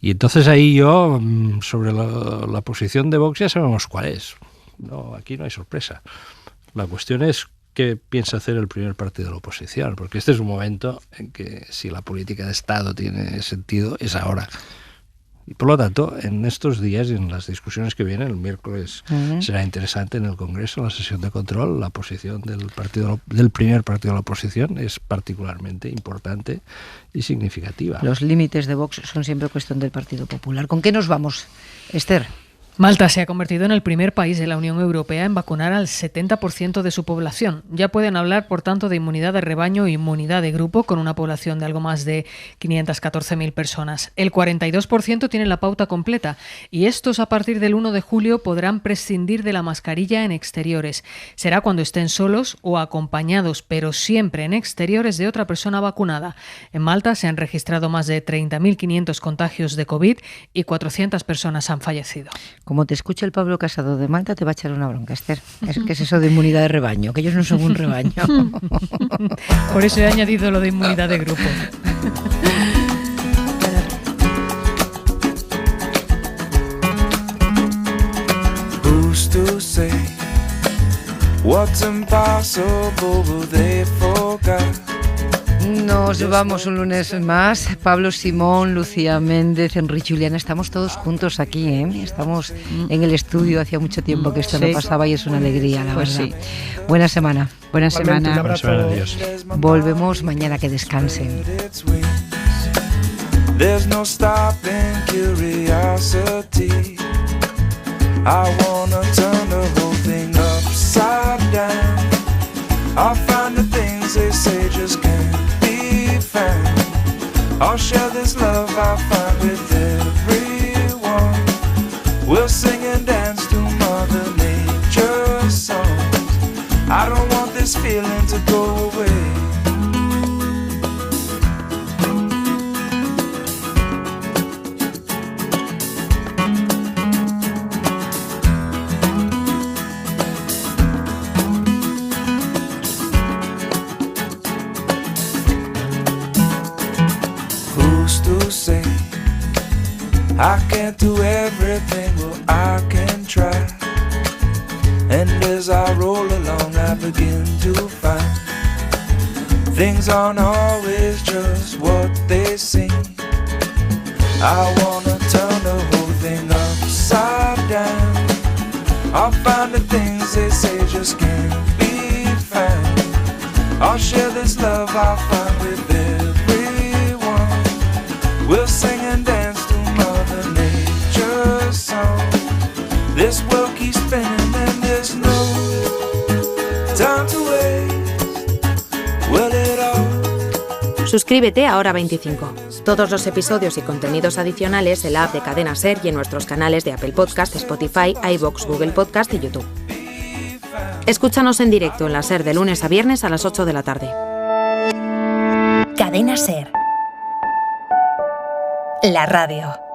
Y entonces ahí yo, sobre la posición de Vox, ya sabemos cuál es. No, aquí no hay sorpresa. La cuestión es qué piensa hacer el primer partido de la oposición, porque este es un momento en que si la política de Estado tiene sentido, es ahora. Y por lo tanto, en estos días y en las discusiones que vienen, el miércoles será interesante en el Congreso, en la sesión de control, la posición del primer partido de la oposición es particularmente importante y significativa. Los límites de Vox son siempre cuestión del Partido Popular. ¿Con qué nos vamos, Esther? Malta se ha convertido en el primer país de la Unión Europea en vacunar al 70% de su población. Ya pueden hablar, por tanto, de inmunidad de rebaño e inmunidad de grupo, con una población de algo más de 514.000 personas. El 42% tiene la pauta completa y estos, a partir del 1 de julio, podrán prescindir de la mascarilla en exteriores. Será cuando estén solos o acompañados, pero siempre en exteriores de otra persona vacunada. En Malta se han registrado más de 30.500 contagios de COVID y 400 personas han fallecido. Como te escuche el Pablo Casado de Malta, te va a echar una bronca, Esther. ¿Qué es eso de inmunidad de rebaño? Que ellos no son un rebaño. Por eso he añadido lo de inmunidad de grupo. Who's to say what's impossible will they forget? Nos vamos un lunes más. Pablo Simón, Lucía Méndez, Enrique Juliana, estamos todos juntos aquí, ¿eh? Estamos en el estudio, hacía mucho tiempo que esto no pasaba y es una alegría, la verdad. Sí. Buena semana. Buena semana. Un abrazo. Adiós. Volvemos mañana, que descansen. There's no stopping curiosity. I wanna turn the whole thing upside down. I'll find the things they say just can't be found. I'll share this love I find with everyone. We'll sing and dance to Mother Nature's song. everything, well, I can try. And as I roll along, I begin to find things aren't always just what they seem. I wanna turn the whole thing upside down. I'll find the things they say just can't be found. I'll share this love I find with everyone. We'll sing and dance to Mother Nature's song. This world keeps spinning and there's no time to waste. Will it all? Suscríbete a Hora 25. Todos los episodios y contenidos adicionales en la app de Cadena SER y en nuestros canales de Apple Podcast, Spotify, iVoox, Google Podcast y YouTube. Escúchanos en directo en la SER de lunes a viernes a las 8 de la tarde. Cadena SER. La radio.